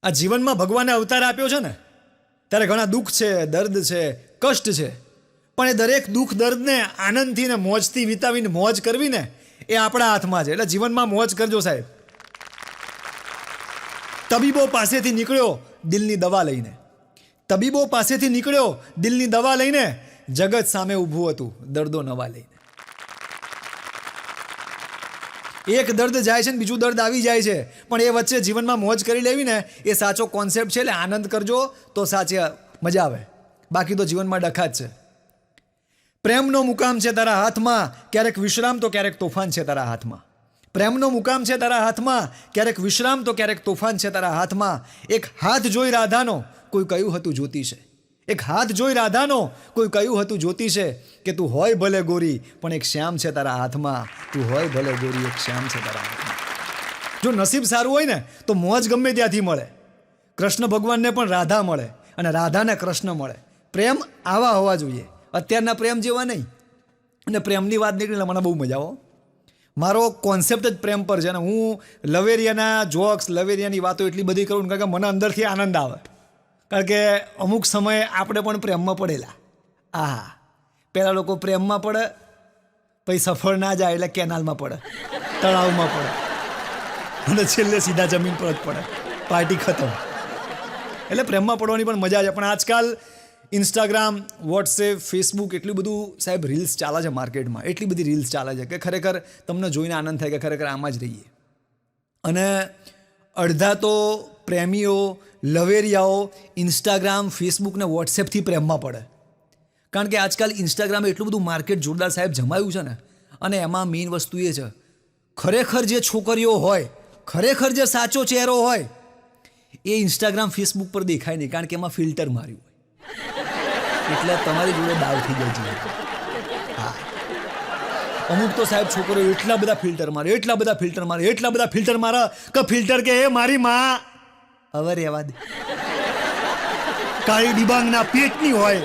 આ જીવનમાં ભગવાને અવતાર આપ્યો છે ને, ત્યારે ઘણા દુઃખ છે, દર્દ છે, કષ્ટ છે, પણ એ દરેક દુઃખ દર્દને આનંદથી ને મોજથી વિતાવીને મોજ કરવી ને એ આપણા હાથમાં છે. એટલે જીવનમાં મોજ કરજો સાહેબ. તબીબો પાસેથી નીકળ્યો દિલની દવા લઈને, તબીબો પાસેથી નીકળ્યો દિલની દવા લઈને, જગત સામે ઊભું હતું દર્દો નવા લઈને. એક દર્દ જાય છે ને બીજું દર્દ આવી જાય છે, પણ એ વચ્ચે જીવનમાં મોજ કરી લેવી ને એ સાચો કોન્સેપ્ટ છે. એટલે આનંદ કરજો તો સાચી મજા આવે, બાકી તો જીવનમાં ડખા જ છે. પ્રેમનો મુકામ છે તારા હાથમાં, ક્યારેક વિશ્રામ તો ક્યારેક તોફાન છે તારા હાથમાં. પ્રેમનો મુકામ છે તારા હાથમાં, ક્યારેક વિશ્રામ તો ક્યારેક તોફાન છે તારા હાથમાં. એક હાથ જોઈ રાધાનો કોઈ કહ્યું હતું જ્યોતિ છે, એક હાથ જોઈ રાધાનો કોઈ કહ્યું હતું જ્યોતિ છે, કે તું હોય ભલે ગોરી પણ એક શ્યામ છે તારા હાથમાં. તું હોય ભલે ગોરી એક શ્યામ છે તારા હાથમાં. જો નસીબ સારું હોય ને તો મોજ ગમે ત્યાંથી મળે. કૃષ્ણ ભગવાનને પણ રાધા મળે અને રાધાને કૃષ્ણ મળે. પ્રેમ આવા હોવા જોઈએ, અત્યારના પ્રેમ જેવા નહીં. અને પ્રેમની વાત નીકળીને મને બહુ મજા આવો. મારો કોન્સેપ્ટ જ પ્રેમ પર છે ને હું લવેરિયાના જોક્સ, લવેરિયાની વાતો એટલી બધી કરું કારણ કે મને અંદરથી આનંદ આવે. કારણ કે અમુક સમયે આપણે પણ પ્રેમમાં પડેલા. આહા, પહેલાં લોકો પ્રેમમાં પડે, પછી સફળ ના જાય એટલે કેનાલમાં પડે, તળાવમાં પડે, અને છેલ્લે સીધા જમીન પર જ પડે, પાર્ટી ખતમ. એટલે પ્રેમમાં પડવાની પણ મજા છે. પણ આજકાલ ઇન્સ્ટાગ્રામ, વોટ્સએપ, ફેસબુક એટલું બધું સાહેબ રીલ્સ ચાલે છે માર્કેટમાં, એટલી બધી રીલ્સ ચાલે છે કે ખરેખર તમને જોઈને આનંદ થાય કે ખરેખર આમાં જ રહીએ. અને અડધા તો પ્રેમીઓ, લવેરિયાઓ ઇન્સ્ટાગ્રામ, ફેસબુક ને વોટ્સએપથી પ્રેમમાં પડે. કારણ કે આજકાલ ઇન્સ્ટાગ્રામે એટલું બધું માર્કેટ જોરદાર સાહેબ જમાયું છે ને, અને એમાં મેઇન વસ્તુ એ છે ખરેખર જે છોકરીઓ હોય, ખરેખર જે સાચો ચહેરો હોય એ ઇન્સ્ટાગ્રામ, ફેસબુક પર દેખાય નહીં, કારણ કે એમાં ફિલ્ટર માર્યું હોય. એટલે તમારી જોડે દાવ થઈ જાય છે. હા, અમુક તો સાહેબ છોકરીઓ એટલા બધા ફિલ્ટર મારે, એટલા બધા ફિલ્ટર મારે, એટલા બધા ફિલ્ટર મારે કે ફિલ્ટર કે એ મારી માં હવે રહેવા દે, કાળી ડિબાંગના પેટની હોય.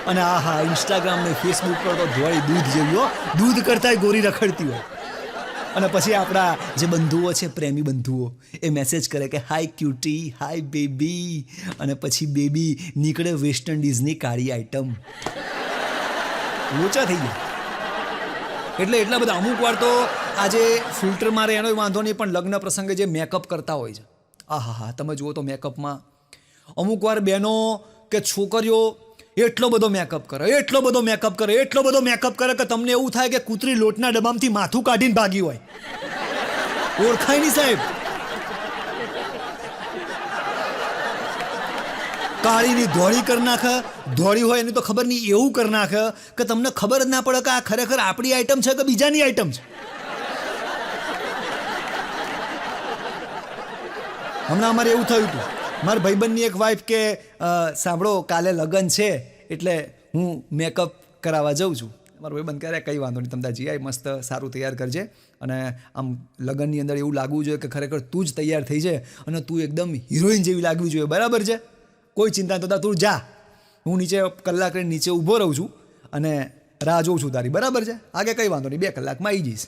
અને આહા, ઇન્સ્ટાગ્રામ ને ફેસબુક પર તો ધોળી દૂધ જેવી હો, દૂધ કરતાંય ગોરી રખડતી હોય. અને પછી આપણા જે બંધુઓ છે, પ્રેમી બંધુઓ, એ મેસેજ કરે કે હાય ક્યુટી, હાય બેબી, અને પછી બેબી નીકળે વેસ્ટ ઇન્ડિઝની કાળી આઈટમ. લોચા થઈ ગયા. એટલે એટલા બધા અમુક વાર તો આજે ફિલ્ટર મારે એનો વાંધો નહીં, પણ લગ્ન પ્રસંગે જે મેકઅપ કરતા હોય છે, આહા હા, તમે જુઓ તો મેકઅપમાં અમુક વાર બહેનો કે છોકરીઓ એટલો બધો મેકઅપ કરે, એટલો બધો મેકઅપ કરે, એટલો બધો મેકઅપ કરે કે તમને એવું થાય કે કૂતરી લોટના ડબ્બામાંથી માથું કાઢીને ભાગી હોય. ઓળખાય નહીં સાહેબ. કાળીની ધોળી કરી નાખે, ધોળી હોય એની તો ખબર નહીં એવું કરી નાખે કે તમને ખબર જ ના પડે કે આ ખરેખર આપણી આઈટમ છે કે બીજાની આઈટમ છે. હમણાં અમારે એવું થયું હતું, મારા ભાઈબંધની એક વાઈફ કે સાંભળો કાલે લગ્ન છે એટલે હું મેકઅપ કરાવવા જાઉં છું. મારો ભાઈબંધ કહે કંઈ વાંધો નહીં, તમે જી આય, મસ્ત સારું તૈયાર કરજે, અને આમ લગ્નની અંદર એવું લાગવું જોઈએ કે ખરેખર તું જ તૈયાર થઈ જાય અને તું એકદમ હિરોઈન જેવી લાગવી જોઈએ. બરાબર છે, કોઈ ચિંતા નહોતા, તું જા, હું નીચે કલાક નીચે ઊભો રહું છું અને રાહ જોઉં છું તારી. બરાબર છે, આગે કંઈ વાંધો નહીં, 2 કલાકમાં આવી જઈશ.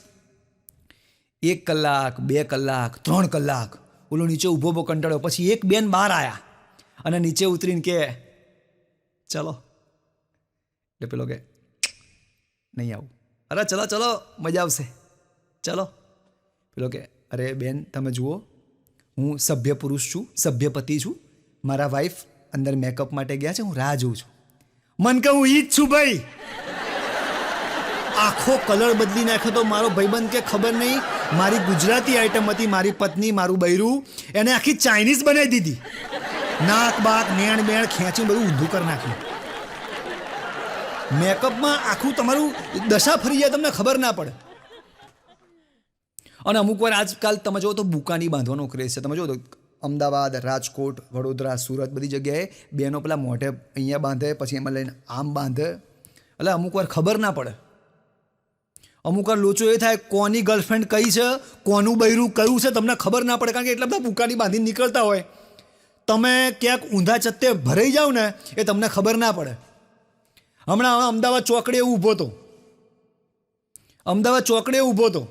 1 કલાક, 2 કલાક, 3 કલાક ઓલો નીચે ઊભો બહુ કંટાળ્યો. પછી એક બેન બહાર આવ્યા અને નીચે ઉતરીને કે ચલો. એટલે પેલો કે નહીં આવું. અરે ચલો ચલો, મજા આવશે, ચલો. પેલો કે અરે બેન તમે જુઓ, હું સભ્ય પુરુષ છું, સભ્ય પતિ છું, મારા વાઈફ અંદર મેકઅપ માટે ગયા છે, હું રાહ જોઉં છું. મન કે હું ઈ જ છું ભાઈ. આખો કલર બદલી નાખ્યો તો મારો ભાઈબંધ કે ખબર નહીં, મારી ગુજરાતી આઈટમ હતી, મારી પત્ની, મારું બૈરું, એને આખી ચાઇનીઝ બનાવી દીધી. નાક બાક નેણ બેણ ખેંચીને બધું ઊંધું કરી નાખ્યું. મેકઅપમાં આખું તમારું દશા ફરી જાય, તમને ખબર ના પડે. અને અમુક વાર આજકાલ તમે જુઓ તો બુકાની બાંધવાનો ક્રેઝ છે. તમે જુઓ તો અમદાવાદ, રાજકોટ, વડોદરા, સુરત બધી જગ્યાએ બેનો પેલા મોઢે અહીંયા બાંધે, પછી એમાં લઈને આમ બાંધે. એટલે અમુક વાર ખબર ના પડે. અમુક વાર લોચો એ થાય કોની ગર્લફ્રેન્ડ કઈ છે, કોનું બૈરું કયું છે, તમને ખબર ના પડે. કારણ કે એટલા બધા બુકાની બાંધીને નીકળતા હોય, તમે ક્યાંક ઊંધા ચત્તે ભરાઈ જાઓ ને એ તમને ખબર ના પડે. હમણાં અમદાવાદ ચોકડીએ ઊભો હતો, અમદાવાદ ચોકડીએ ઊભો હતો,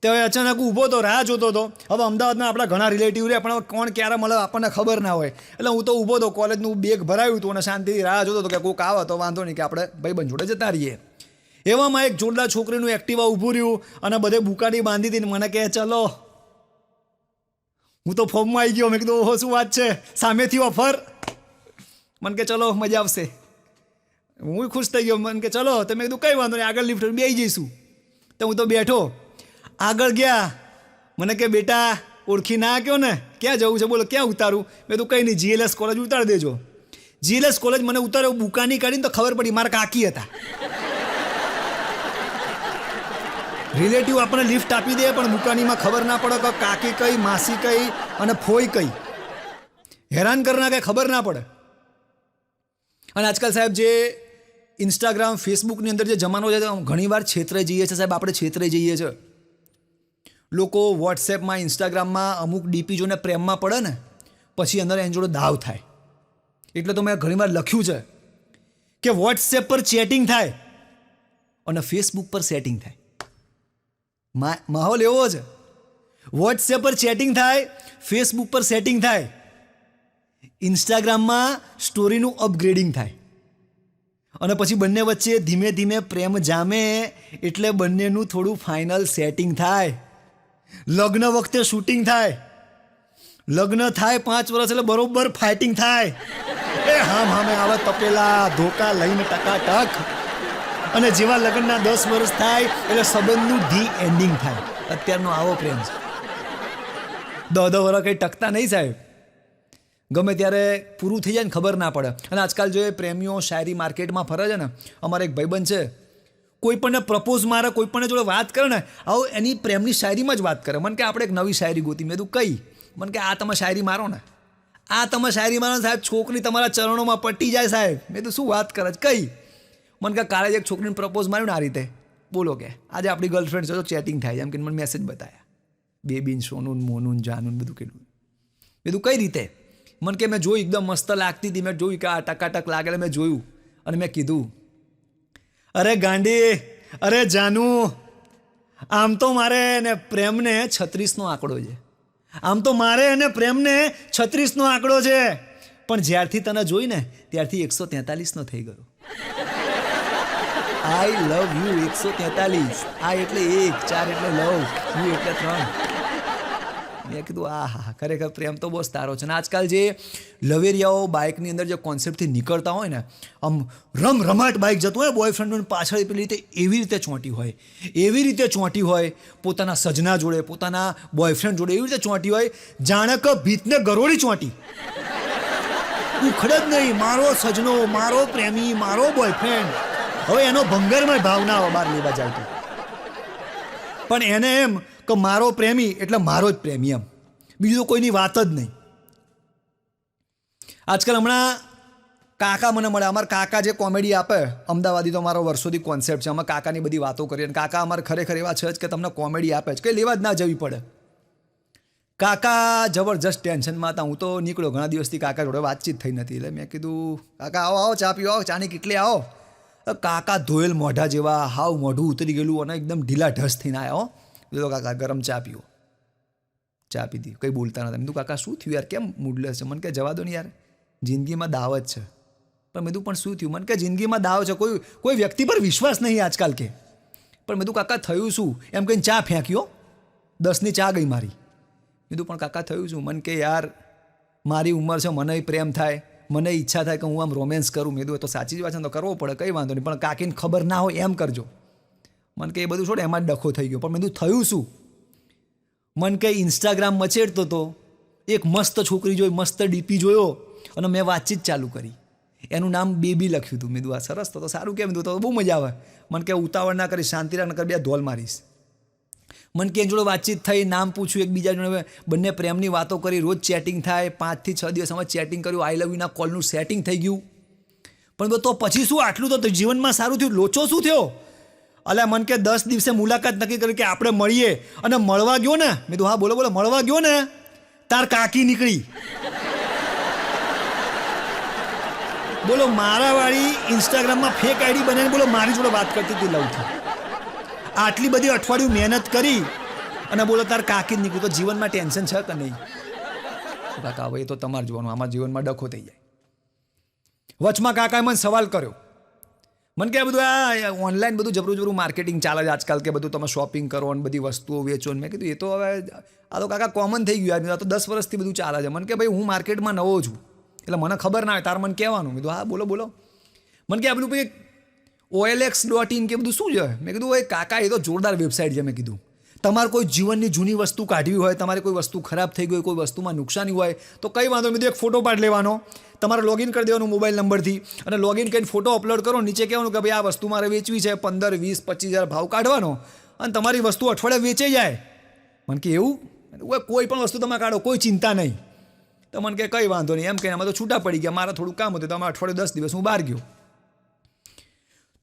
તે હવે અચાનક ઊભો તો રાહ જોતો હતો. હવે અમદાવાદના આપણા ઘણા રિલેટિવ રહે પણ કોણ ક્યારે મળે આપણને ખબર ના હોય. એટલે હું તો ઊભો હતો, કોલેજનું બેગ ભરાયું હતું અને શાંતિથી રાહ જોતો હતો કે કોઈક આવે તો વાંધો નહીં કે આપણે ભાઈબંધ જોડે જતા રહીએ. એવામાં એક જોરદાર છોકરીનું એક્ટિવા ઊભું રહ્યું અને બધે બુકાડી બાંધી હતી. મને કહે ચલો. હું તો ફોર્મમાં આવી ગયો. મેં કીધું ઓહો શું વાત છે, સામેથી ઓફર. મને કે ચલો મજા આવશે. હું ખુશ થઈ ગયો. મને કે ચલો. તો મેં કીધું કંઈ વાંધો નહીં, આગળ લિફ્ટ બેસી જઈશું. તો હું તો બેઠો. આગળ ગયા. મને કે બેટા ઓળખી ના કહો ને, ક્યાં જવું છે બોલો, ક્યાં ઉતારું? મેં તો કંઈ નહીં, GLS કોલેજ ઉતારી દેજો. GLS કોલેજ મને ઉતાર્યો. બુકાની કાઢીને તો ખબર પડી મારા કાકી હતા. રિલેટિવ આપણને લિફ્ટ આપી દે પણ બુકાનીમાં ખબર ના પડે કે કાકી કઈ, માસી કઈ અને ફોઈ કઈ. હેરાન કરના કઈ ખબર ના પડે. અને આજકાલ સાહેબ જે ઇન્સ્ટાગ્રામ ફેસબુકની અંદર જે જમાનો છે ઘણીવાર છેતરાઈ જઈએ છીએ સાહેબ. આપણે છેતરાઈ જઈએ છીએ. લોકો વોટ્સએપમાં ઇન્સ્ટાગ્રામમાં અમુક ડીપી જોઈને પ્રેમમાં પડે ને પછી અંદર એની જોડે દાવ થાય. એટલે તો મેં ઘણીવાર લખ્યું છે કે વોટ્સએપ પર ચેટિંગ થાય અને ફેસબુક પર સેટિંગ થાય. માહોલ એવો છે. વોટ્સએપ પર ચેટિંગ થાય, ફેસબુક પર સેટિંગ થાય, ઇન્સ્ટાગ્રામમાં સ્ટોરીનું અપગ્રેડિંગ થાય અને પછી બંને વચ્ચે ધીમે ધીમે પ્રેમ જામે એટલે બંનેનું થોડું ફાઇનલ સેટિંગ થાય. લગ્ન વખતે શૂટિંગ થાય. લગ્ન થાય 5 વર્ષ એટલે બરોબર ફાઇટિંગ થાય. એ હામે આવે તપેલા ધોકા લઈને ટકાટક. અને જેવા લગ્નના 10 વર્ષ થાય એટલે સંબંધનું ધી એન્ડિંગ થાય. અત્યારનો આવો પ્રેમ છે. 10 વર્ષ કંઈ ટકતા નહીં સાહેબ. ગમે ત્યારે પૂરું થઈ જાય ને ખબર ના પડે. અને આજકાલ જો એ પ્રેમીઓ શાયરી માર્કેટમાં ફરે છે ને, અમારે એક ભાઈબંધ છે, કોઈ પણને પ્રપોઝ મારે, કોઈ પણ જોડે વાત કરે ને આવો એની પ્રેમની શાયરીમાં જ વાત કરે. મને કે આપણે એક નવી શાયરી ગોતી. મેં તું કઈ? મને કે આ તમે શાયરી મારો ને, આ તમે શાયરી મારો સાહેબ, છોકરી તમારા ચરણોમાં પટી જાય સાહેબ. મેં તો શું વાત કરે કઈ? મને કે કાલે જ એક છોકરીને પ્રપોઝ માર્યું ને આ રીતે, બોલો કે આજે આપણી ગર્લફ્રેન્ડ છે તો ચેટિંગ થાય એમ કે મને મેસેજ બતાવ્યા, બેબીન સોનું મોનું જાનું બધું કેટલું. મેં તું કઈ રીતે? મને કે મેં જોયું એકદમ મસ્ત લાગતી હતી. મેં જોયું કે આ ટકાટક લાગેલા. મેં જોયું અને મેં કીધું અરે ગાંડી, અરે જાનું, આમ તો મારે એને પ્રેમને 36નો આંકડો છે. આમ તો મારે એને પ્રેમને 36નો આંકડો છે. પણ જ્યારથી તને જોઈ ને ત્યારથી 143નો થઈ ગયો. આઈ લવ યુ 143. આ એટલે 1, 4 એટલે લવ, યુ એટલે 3. મેં કીધું આ હા ખરેખર પ્રેમ તો બહુ સારો છે. અને આજકાલ જે લવેરિયાઓ બાઇકની અંદર જે કોન્સેપ્ટથી નીકળતા હોય ને, આમ રમરમાટ બાઇક જતું હોય, બોયફ્રેન્ડની પાછળ પેલી રીતે એવી રીતે ચોંટી હોય, એવી રીતે ચોંટી હોય પોતાના સજના જોડે, પોતાના બોયફ્રેન્ડ જોડે એવી રીતે ચોંટી હોય જાણે કે ભીતને ગરોળી ચોંટી. ઉખડે જ નહીં મારો સજનો, મારો પ્રેમી, મારો બોયફ્રેન્ડ. હવે એનો ભંગારમાં ભાવના બહાર લેવા જાય તો પણ એને એમ કે મારો પ્રેમી એટલે મારો જ પ્રેમી, એમ બીજું તો કોઈની વાત જ નહીં. આજકાલ હમણાં કાકા મને મળે. અમારા કાકા જે કોમેડી આપે અમદાવાદી, તો અમારો વર્ષોથી કોન્સેપ્ટ છે. અમે કાકાની બધી વાતો કરીએ અને કાકા અમારે ખરેખર એવા છે જ કે તમને કોમેડી આપે છે, કંઈ લેવા જ ના જવી પડે. કાકા જબરજસ્ત ટેન્શનમાં હતા. હું તો નીકળ્યો, ઘણા દિવસથી કાકા જોડે વાતચીત થઈ નથી. એટલે મેં કીધું કાકા આવો આવો ચા પીવો, આવો ચાની કેટલી આવો. કાકા ધોયેલ મોઢા જેવા, હાવ મોઢું ઉતરી ગયેલું અને એકદમ ઢીલા ઢસ થઈને આવ્યા. તો કાકા ગરમ ચા પીવો. ચા પીધી, કંઈ બોલતા નતા. મેં કીધું કાકા શું થયું યાર, કેમ મૂડલેસ છે? મને કે જવા દો ને યાર, જિંદગીમાં દાવ જ છે. પણ મેં કીધું પણ શું થયું? મને કે જિંદગીમાં દાવ છે, કોઈ વ્યક્તિ પર વિશ્વાસ નહીં આજકાલ કે. પણ મેં કીધું કાકા થયું શું? એમ કહીને ચા ફેંક્યો, 10ની ચા ગઈ મારી. મેં કીધું પણ કાકા થયું શું? મને કે યાર મારી ઉંમર છે, મને પ્રેમ થાય, મને ઈચ્છા થાય કે હું આમ રોમેન્સ કરું. મેં કીધું તો સાચી જ વાત છે તો કરવો પડે, કંઈ વાંધો નહીં, પણ કાકીને ખબર ના હોય એમ કરજો. મને કે એ બધું છોડ, એમાં જ ડખો થઈ ગયો. પણ મેં કીધું થયું શું? મને કે ઇન્સ્ટાગ્રામ મચેડતો હતો, એક મસ્ત છોકરી જોઈ, મસ્ત ડીપી જોયો અને મેં વાતચીત ચાલુ કરી. એનું નામ બેબી લખ્યું હતું. મેં કીધું આ સરસ, તો સારું કેમ? તો બહુ મજા આવે. મને કે ઉતાવળ ના કરી, શાંતિ રાખ, નકર બે ધોલ મારીશ. મને કે એની જોડે વાતચીત થઈ, નામ પૂછ્યું એકબીજા જોડે, બંને પ્રેમની વાતો કરી, રોજ ચેટિંગ થાય. 5 થી 6 દિવસ અમે ચેટિંગ કર્યું, આઈ લવ યુના કોલનું સેટિંગ થઈ ગયું. પણ તો પછી શું, આટલું તો જીવનમાં સારું થયું, લોચો શું થયો? અલ્યા મને કે 10 દિવસે મુલાકાત નક્કી કરી કે આપણે મળીએ. અને મળવા ગયો ને, મેં કીધું હા બોલો બોલો. મળવા ગયો ને તાર કાકી નીકળી. બોલો મારા વાળી ઇન્સ્ટાગ્રામમાં ફેક આઈડી બનાવીને બોલો મારી જોડે વાત કરતી હતી લવથી. આટલી બધી અઠવાડિયું મહેનત કરી અને બોલો તાર કાકી જ નીકળ્યું, તો જીવનમાં ટેન્શન છે કે નહીં? કાકા હવે એ તો તમારે જોવાનું, આમાં જીવનમાં ડખો થઈ જાય. વચમાં કાકાએ મને સવાલ કર્યો, મને કે બધું આ ઓનલાઈન બધું જબરું માર્કેટિંગ ચાલે છે આજકાલ, કે બધું તમે શોપિંગ કરો અને બધી વસ્તુઓ વેચો. મેં કીધું એ તો હવે આ તો કાકા કોમન થઈ ગયું, આ તો 10 વર્ષથી બધું ચાલે છે. મને કે ભાઈ હું માર્કેટમાં નવો છું એટલે મને ખબર ના હોય, તારે મને કહેવાનું. મેં કીધું હા બોલો બોલો. મને કે આ બધું ભાઈ OLX.in કે બધું શું છે? મેં કીધું ભાઈ કાકા એ તો જોરદાર વેબસાઇટ છે. મેં કીધું તમારે કોઈ જીવનની જૂની વસ્તુ કાઢવી હોય, તમારે કોઈ વસ્તુ ખરાબ થઈ ગઈ હોય, કોઈ વસ્તુમાં નુકસાની હોય તો કંઈ વાંધો નહીં, એક ફોટો પાડી લેવાનો, તમારે લોગિન કરી દેવાનું મોબાઈલ નંબરથી, અને લોગિન કરીને ફોટો અપલોડ કરો. નીચે કહેવાનું કે ભાઈ આ વસ્તુ મારે વેચવી છે, 15, 20, 25,000 ભાવ કાઢવાનો, અને તમારી વસ્તુ અઠવાડિયે વેચાઈ જાય. મને કે એવું? કોઈ પણ વસ્તુ તમે કાઢો, કોઈ ચિંતા નહીં. તો મને કે કંઈ વાંધો નહીં એમ કહીને અમે તો છૂટા પડી ગયા. મારે થોડું કામ હતું તો અમે અઠવાડિયે 10 દિવસ હું બહાર ગયો.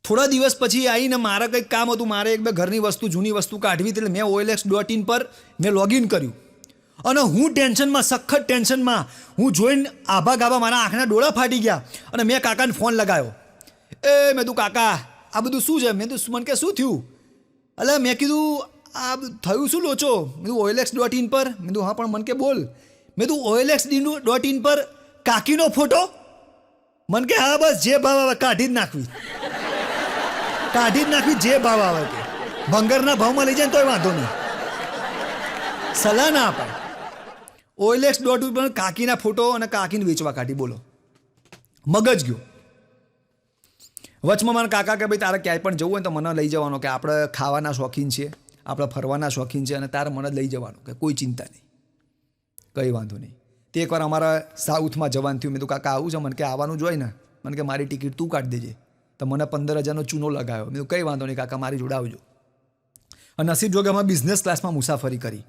થોડા દિવસ પછી આવીને મારે કંઈક કામ હતું, મારે 1-2 ઘરની વસ્તુ, જૂની વસ્તુ કાઢવી હતી, એટલે મેં OLX.in પર મેં લોગિન કર્યું. અને હું ટેન્શનમાં, સખત ટેન્શનમાં, હું જોઈને આભા ગાભા મારા આંખના ડોળા ફાટી ગયા. અને મેં કાકાને ફોન લગાવ્યો. મેં તું કાકા આ બધું શું છે? મેં તું મને કે શું થયું? એટલે મેં કીધું આ થયું શું લોચો? મેં તું OLX.in પર? મેં તું હા પણ મને કે બોલ. મેં તું OLX.in પર કાકીનો ફોટો? મને કે હા બસ જે ભાવ આવે કાઢી જ નાખવી, જે ભાવ આવે કે ભંગારના ભાવમાં લઈ જાય ને તોય વાંધો નહીં, સલાહ ના અપાય. OLX.in પર કાકીના ફોટો અને કાકીને વેચવા કાઢી. બોલો, મગજ ગયો. વચમાં મારા કાકા કે ભાઈ તારે ક્યાંય પણ જવું હોય તો મને લઈ જવાનો, કે આપણે ખાવાના શોખીન છીએ, આપણે ફરવાના શોખીન છે, અને તારે મને લઈ જવાનું, કે કોઈ ચિંતા નહીં, કંઈ વાંધો નહીં. તે એકવાર અમારા સાઉથમાં જવાનું થયું. મેં તો કાકા આવું છે? મને કે આવવાનું જ હોય ને. મને કે મારી ટિકિટ તું કાઢી દેજે. તો મને 15,000નો ચૂનો લગાવ્યો. મેં કંઈ વાંધો નહીં કાકા, મારી જોડે આવજો. અને નસીબ જો કે અમે બિઝનેસ ક્લાસમાં મુસાફરી કરી.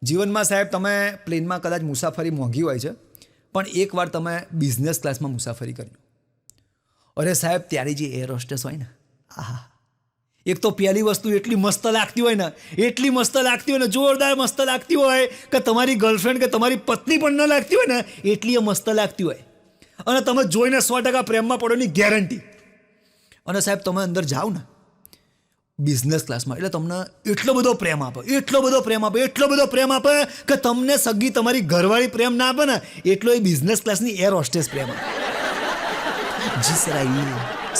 જીવનમાં સાહેબ તમે પ્લેનમાં કદાચ મુસાફરી મોંઘી હોય છે, પણ એકવાર તમે બિઝનેસ ક્લાસમાં મુસાફરી કરજો. અરે સાહેબ ત્યારે જે એર હોસ્ટેસ હોય ને, આહા, એક તો પહેલી વસ્તુ એટલી મસ્ત લાગતી હોય ને, જોરદાર મસ્ત લાગતી હોય કે તમારી ગર્લફ્રેન્ડ કે તમારી પત્ની પણ ન લાગતી હોય ને, એટલી એ મસ્ત લાગતી હોય. અને તમે જોઈને 100% પ્રેમમાં પડવાની ગેરંટી. અને સાહેબ તમે અંદર જાઓ ને બિઝનેસ ક્લાસમાં, એટલે તમને એટલો બધો પ્રેમ આપે કે તમને સગી તમારી ઘરવાળી પ્રેમ ના આપે ને, એટલો એ બિઝનેસ ક્લાસની એર હોસ્ટેસ પ્રેમ આપે. જી સર આइए,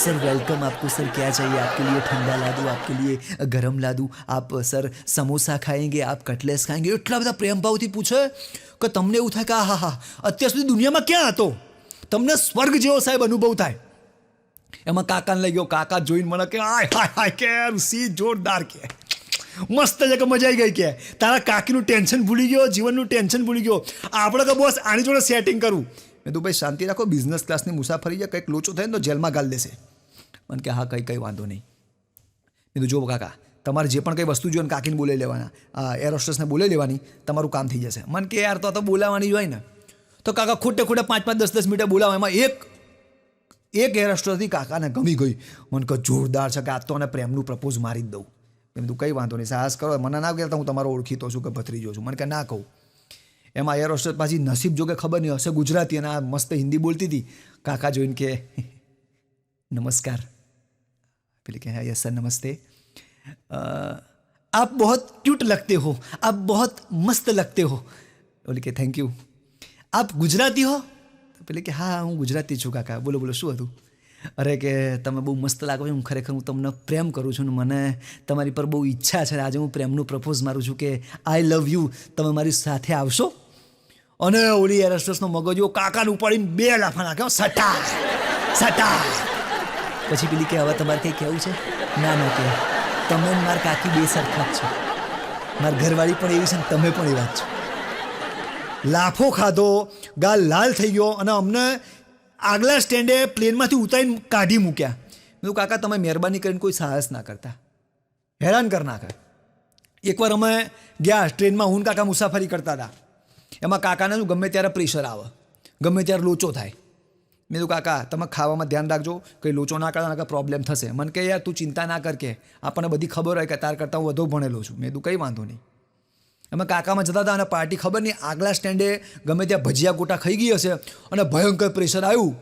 सर वेलकम, आपको सर क्या चाहिए? आपके लिए ठंडा ला दूँ, आपके लिए गरम ला दूँ, आप सर समोसा खाएंगे, आप कटलेस खाएंगे. એટલા બધા પ્રેમ ભાવથી પૂછે કે તમને એવું થાય કે હા હા, અત્યાર સુધી દુનિયામાં ક્યાં હતો, તમને સ્વર્ગ જેવો સાહેબ અનુભવ થાય. એમાં કાકાને લઈ ગયો. કાકા જોઈને મને કે હાય કે સી જોરદાર, કે મસ્ત છે, કે મજા આવી ગઈ, કે તારા કાકીનું ટેન્શન ભૂલી ગયો, જીવનનું ટેન્શન ભૂલી ગયો. આપણે કે બોસ આની જોડે સેટિંગ કરું. મેં તું ભાઈ શાંતિ રાખો, બિઝનેસ ક્લાસની મુસાફરી છે, કંઈક લોચો થાય ને તો જેલમાં ગાળ દેશે. મને કે હા કંઈ વાંધો નહીં. મેં તું જો કાકા તમારે જે પણ કંઈ વસ્તુ જોઈએ ને કાકીને બોલાવી લેવાના, એર હોસ્ટેસને બોલાવી લેવાની, તમારું કામ થઈ જશે. મને કે યાર તો બોલાવવાની જ હોય ને. તો કાકા ખોટે 5-5, 10-10 મિનિટે બોલાવો. એમાં એક એર હોસ્ટેસથી કાકાને ગમી ગઈ. મને કહે જોરદાર છે, કે આ તો અને પ્રેમનું પ્રપોઝ મારી જ દઉં. મેં તું કંઈ વાંધો નહીં, સાહસ કરો, મને ના કહેતા હું તમારો ઓળખીતો છું કે ભત્રીજો છું. મને કે ના કહું. એમાં એર હોસ્ટેસ પાછી નસીબ જો કે ખબર નહીં હશે ગુજરાતી, અને આ મસ્ત હિન્દી બોલતી હતી. કાકા જોઈને કે નમસ્કાર. પેલી કે યસ સર નમસ્તે, आप बहुत क्यूट लगते हो, आप बहुत मस्त लगते हो. બોલી કે થેન્ક યુ. આપ ગુજરાતી હો? પેલી કે હા હું ગુજરાતી છું કાકા. બોલો શું હતું? અરે કે તમે બહુ મસ્ત લાગો છો, ખરેખર હું તમને પ્રેમ કરું છું ને મને તમારી પર બહુ ઈચ્છા છે. આજે હું પ્રેમનું પ્રપોઝ મારું છું કે આઈ લવ યુ, તમે મારી સાથે આવશો? અને ઓલી એર હોસ્ટેસનો મગજો કાકાને ઉપાડીને 2 લાફા નાખ્યો, સટા. પછી પેલી કે હવે તમારે કંઈ કહેવું છે? ના કે તમે મારા કાકી 2 સરખા જ છો, મારી ઘરવાળી પણ એવી છે ને તમે પણ એવા જ છો. લાફો ખાધો, ગાલ લાલ થઈ ગયો, અને અમને આગલા સ્ટેન્ડે પ્લેનમાંથી ઉતારીને કાઢી મૂક્યા. મેં કાકા તમે મહેરબાની કરીને કોઈ સાહસ ના કરતા, હેરાન કર નાખે. એકવાર અમે ગયા ટ્રેનમાં, હું કાકા મુસાફરી કરતા હતા. એમાં કાકાને શું ગમે ત્યારે પ્રેશર આવે, ગમે ત્યારે લોચો થાય. મેં કીધું કાકા તમે ખાવામાં ધ્યાન રાખજો, કંઈ લોચો ના કરતા, ના પ્રોબ્લેમ થશે. મને કહે યાર તું ચિંતા ના કર, કે આપણને બધી ખબર હોય કે તાર કરતાં હું વધુ ભણેલો છું. મેં કીધું કંઈ વાંધો નહીં. અમે કાકામાં જતા હતા અને પાર્ટી ખબર નહીં આગલા સ્ટેન્ડે ગમે ત્યાં ભજીયા ગોટા ખાઈ ગઈ હશે, અને ભયંકર પ્રેશર આવ્યું,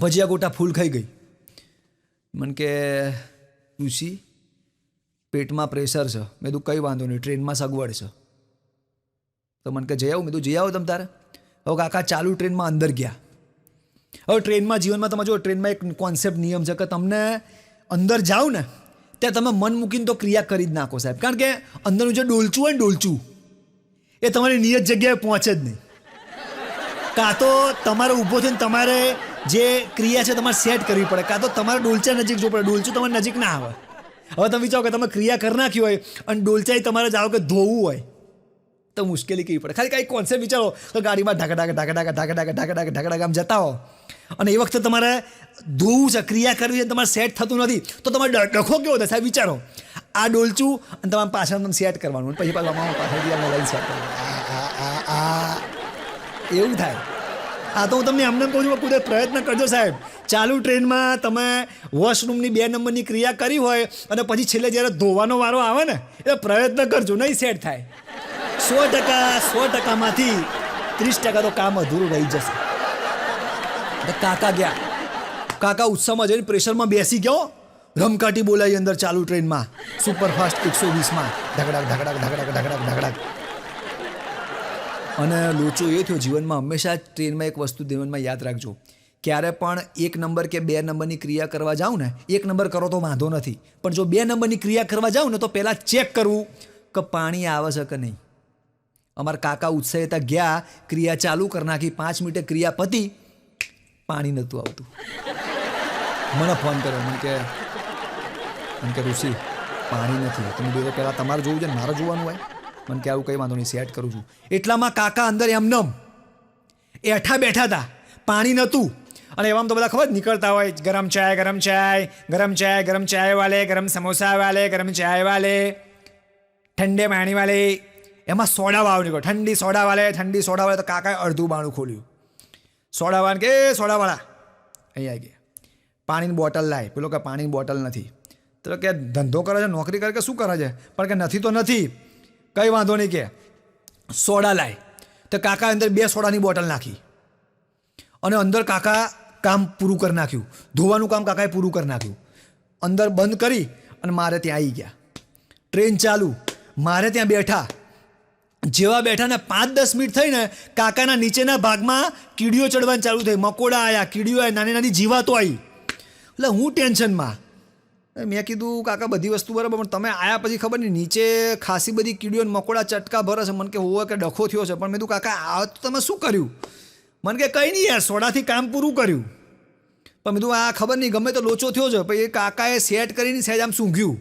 ભજીયા ગોટા ફૂલ ખાઈ ગઈ. મને કે તુસી પેટમાં પ્રેશર છે. મેં કીધું કંઈ વાંધો નહીં, ટ્રેનમાં સગવડ છે. તો મને કે જઈ આવું? મેં કીધું જઈ આવો તમે તારે. હવે કાકા ચાલુ ટ્રેનમાં અંદર ગયા. હવે ટ્રેનમાં જીવનમાં તમે જો ટ્રેનમાં એક કોન્સેપ્ટ નિયમ છે કે તમને અંદર જાઓ ને ત્યાં તમે મન મૂકીને તો ક્રિયા કરી જ નાખો સાહેબ. કારણ કે અંદરનું જે ડોલચું હોય ને ડોલચું એ તમારી નિયત જગ્યાએ પહોંચે જ નહીં. કાં તો તમારે ઊભો થઈને તમારે જે ક્રિયા છે તમારે સેટ કરવી પડે, કાં તો તમારે ડોલચા નજીક જવું પડે. ડોલચું તમારે નજીક ના આવે. હવે તમે વિચારો કે તમે ક્રિયા કરી નાખી હોય અને ડોલચાઈ તમારે જાઓ કે ધોવું હોય તો મુશ્કેલી કેવી પડે. ખાલી કાંઈ કોન્સેપ્ટ વિચારો તો ગાડીમાં ઢાકા આમ જતા હો અને એ વખતે તમારે ધોવું છે, ક્રિયા કરવી છે, તમારે સેટ થતું નથી તો તમારે ડખો કેવો થાય સાહેબ? વિચારો, આ ડોલચું અને તમારે પાછળ તમે સેટ કરવાનું, પછી પાછળથી લાઈન સેટ કરવાનું, એવું થાય. આ તો હું તમને એમને કહું છું, કુદરત પ્રયત્ન કરજો સાહેબ. ચાલુ ટ્રેનમાં તમે વોશરૂમની 2 નંબરની ક્રિયા કરી હોય અને પછી છેલ્લે જ્યારે ધોવાનો વારો આવે ને એટલે પ્રયત્ન કરજો, નહીં સેટ થાય. 100%માંથી 30% તો કામ અધૂરું રહી જશે. કાકા ગયા, કાકા ઉત્સાહમાં જઈને પ્રેશરમાં બેસી ગયો, રમકાટી બોલાવી અંદર ચાલુ ટ્રેનમાં સુપરફાસ્ટ 120માં ધકડાક. અને લોચો એ થયો જીવનમાં. હંમેશા ટ્રેનમાં એક વસ્તુ જીવનમાં યાદ રાખજો, ક્યારે પણ 1 નંબર કે 2 નંબરની ક્રિયા કરવા જાઉં ને, 1 નંબર કરો તો વાંધો નથી, પણ જો 2 નંબરની ક્રિયા કરવા જાઉં ને તો પહેલાં ચેક કરવું કે પાણી આવે છે કે નહીં. અમારા કાકા ઉત્સાહિતા ગયા, ક્રિયા ચાલુ કરી નાખી, 5 મિનિટે ક્રિયા પતી, પાણી નહોતું આવતું. મને ફોન કર્યો, મને કે ઋષિ પાણી નથી. તમે જોયું પહેલાં તમારે જોવું છે ને મારે જોવાનું હોય. મને કે આવું કંઈ વાંધો નહીં, સેટ કરું છું. એટલામાં કાકા અંદર એમનેમ એઠા બેઠા હતા, પાણી નહોતું. અને એવામાં તો બધા ખબર નીકળતા હોય, ગરમ ચાય ગરમ ચાય ગરમ ચાય ગરમ ચાય વાલે, ગરમ સમોસા વાલે, ગરમ ચાય વાલે, ઠંડે પાણી વાલે. એમાં સોડા વાળો નીકળ્યો, ઠંડી સોડા વાલે. તો કાકાએ અડધું બાણું ખોલ્યું. સોડાવાળા કે સોડાવાળા અહીં આવી ગયા, પાણીની બોટલ લાય. પેલો કે પાણીની બોટલ નથી. તો કે ધંધો કરે છે, નોકરી કરે કે શું કરે છે? પણ કે નથી તો નથી, કંઈ વાંધો નહીં, કે સોડા લાય. તો કાકા અંદર 2 સોડાની બોટલ નાખી અને અંદર કાકા કામ પૂરું કરી નાખ્યું. ધોવાનું કામ કાકાએ પૂરું કરી નાખ્યું. અંદર બંધ કરી અને મારે ત્યાં આવી ગયા. ટ્રેન ચાલુ, મારે ત્યાં બેઠા. જેવા બેઠા ને 5-10 મિનિટ થઈને કાકાના નીચેના ભાગમાં કીડીઓ ચડવાની ચાલુ થઈ. મકોડા આવ્યા, કીડીઓ આવી, નાની નાની જીવાતો આવી. એટલે હું ટેન્શનમાં. મેં કીધું કાકા બધી વસ્તુ બરાબર, પણ તમે આવ્યા પછી ખબર નહીં નીચે ખાસી બધી કીડીઓ અને મકોડા ચટકા ભરે છે. મને કે હોવે કે ડખો થયો છે. પણ મેં કીધું કાકા આ તો તમે શું કર્યું? મને કે કંઈ નહીં યાર, સોડાથી કામ પૂરું કર્યું. પણ મેં કીધું આ ખબર નહીં ગમે તો લોચો થયો છે. પછી એ કાકાએ સેટ કરીને સહેજ આમ સૂંઘ્યું.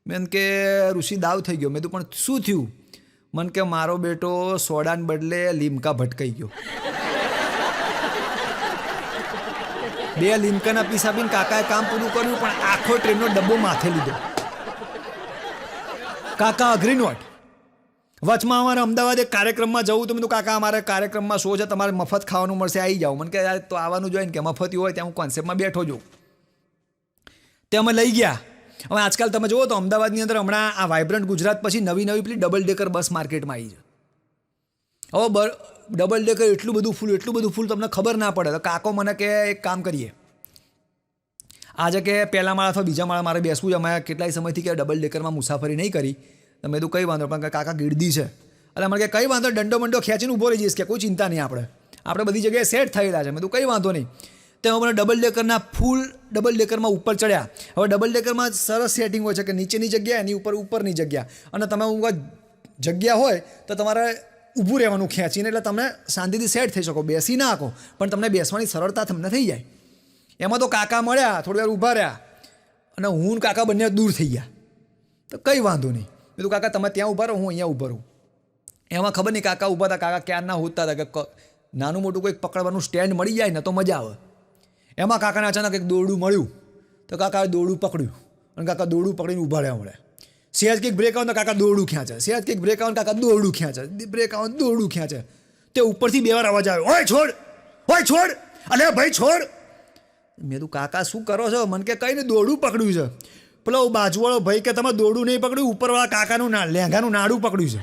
મેં કે ઋષિ દાવ થઈ ગયો. મેં કીધું પણ શું થયું? મને કે મારો બેટો સોડાને બદલે લીમકા ભટકાઈ ગયો. 2 લીમકાના પીસ આપીને કાકાએ કામ પૂરું કર્યું, પણ આખો ટ્રેનનો ડબ્બો માથે લીધો. કાકા અઘરી નોટ. વચમાં અમારે અમદાવાદ એક કાર્યક્રમમાં જવું તો મેં કીધું કાકા અમારે કાર્યક્રમમાં શો છે, તમારે મફત ખાવાનું મળશે, આવી જાઓ. મને કે તો આવવાનું જોઈએ ને, કે મફત હોય ત્યાં હું કોન્સેપ્ટમાં બેઠો છું. તે અમે લઈ ગયા. હવે આજકાલ તમે જુઓ તો અમદાવાદની અંદર હમણાં આ વાઇબ્રન્ટ ગુજરાત પછી નવી પેલી ડબલ ડેકર બસ માર્કેટમાં આવી છે. હવે ડબલ ડેકર એટલું બધું ફૂલ તમને ખબર ના પડે. તો કાકો મને કે એક કામ કરીએ, આજે કે પહેલા માળા અથવા બીજા માળા મારે બેસવું છે. અમે કેટલાય સમયથી કે ડબલ ડેકરમાં મુસાફરી નહીં કરી. તો મેં કીધું કંઈ વાંધો, પણ કાકા ગીરદી છે. એટલે મને કે કંઈ વાંધો, દંડો બંડો ખેંચીને ઊભો રહી જઈશ, કે કોઈ ચિંતા નહીં, આપણે બધી જગ્યાએ સેટ થયેલા છે. મેં કીધું કંઈ વાંધો નહીં. તો મને ડબલ ડેકરમાં ઉપર ચડ્યા. હવે ડબલ ડેકરમાં સરસ સેટિંગ હોય છે કે નીચેની જગ્યા, એની ઉપરની જગ્યા, અને તમે જગ્યા હોય તો તમારે ઊભું રહેવાનું ખેંચીને, એટલે તમે શાંતિથી સેટ થઈ શકો. બેસી ના શકો, પણ તમને બેસવાની સરળતા તમને થઈ જાય. એમાં તો કાકા મળ્યા, થોડી વાર ઊભા રહ્યા અને હું કાકા બંને દૂર થઈ ગયા. તો કંઈ વાંધો નહીં. મેં કીધું કાકા તમે ત્યાં ઊભા રહો, હું અહીંયા ઊભા રહું. એમાં ખબર નહીં કાકા ઊભા હતા, કાકા ક્યારના હોતા હતા કે નાનું મોટું કોઈક પકડવાનું સ્ટેન્ડ મળી જાય ને તો મજા આવે. એમાં કાકાને અચાનક એક દોરડું મળ્યું. તો કાકાએ દોરડું પકડ્યું અને કાકા દોરડું પકડીને ઊભા રહ્યા મળે. સહેજ કંઈક બ્રેક આવે તો કાકા દોરડું ખેંચે, સહેજ કંઈક બ્રેક આવે કાકા દોરડું ખેંચે, બ્રેક આવે દોરડું ખેંચે. તે ઉપરથી 2 વાર અવાજ આવ્યો, ઓય છોડ, અલે ભાઈ છોડ. મેં તું કાકા શું કરો છો? મને કે કંઈ નહીં, દોરડું પકડ્યું છે. પેલો બાજુવાળો ભાઈ કે તમે દોરડું નહીં પકડ્યું, ઉપરવાળા કાકાનું લેંઘાનું નાડું પકડ્યું છે.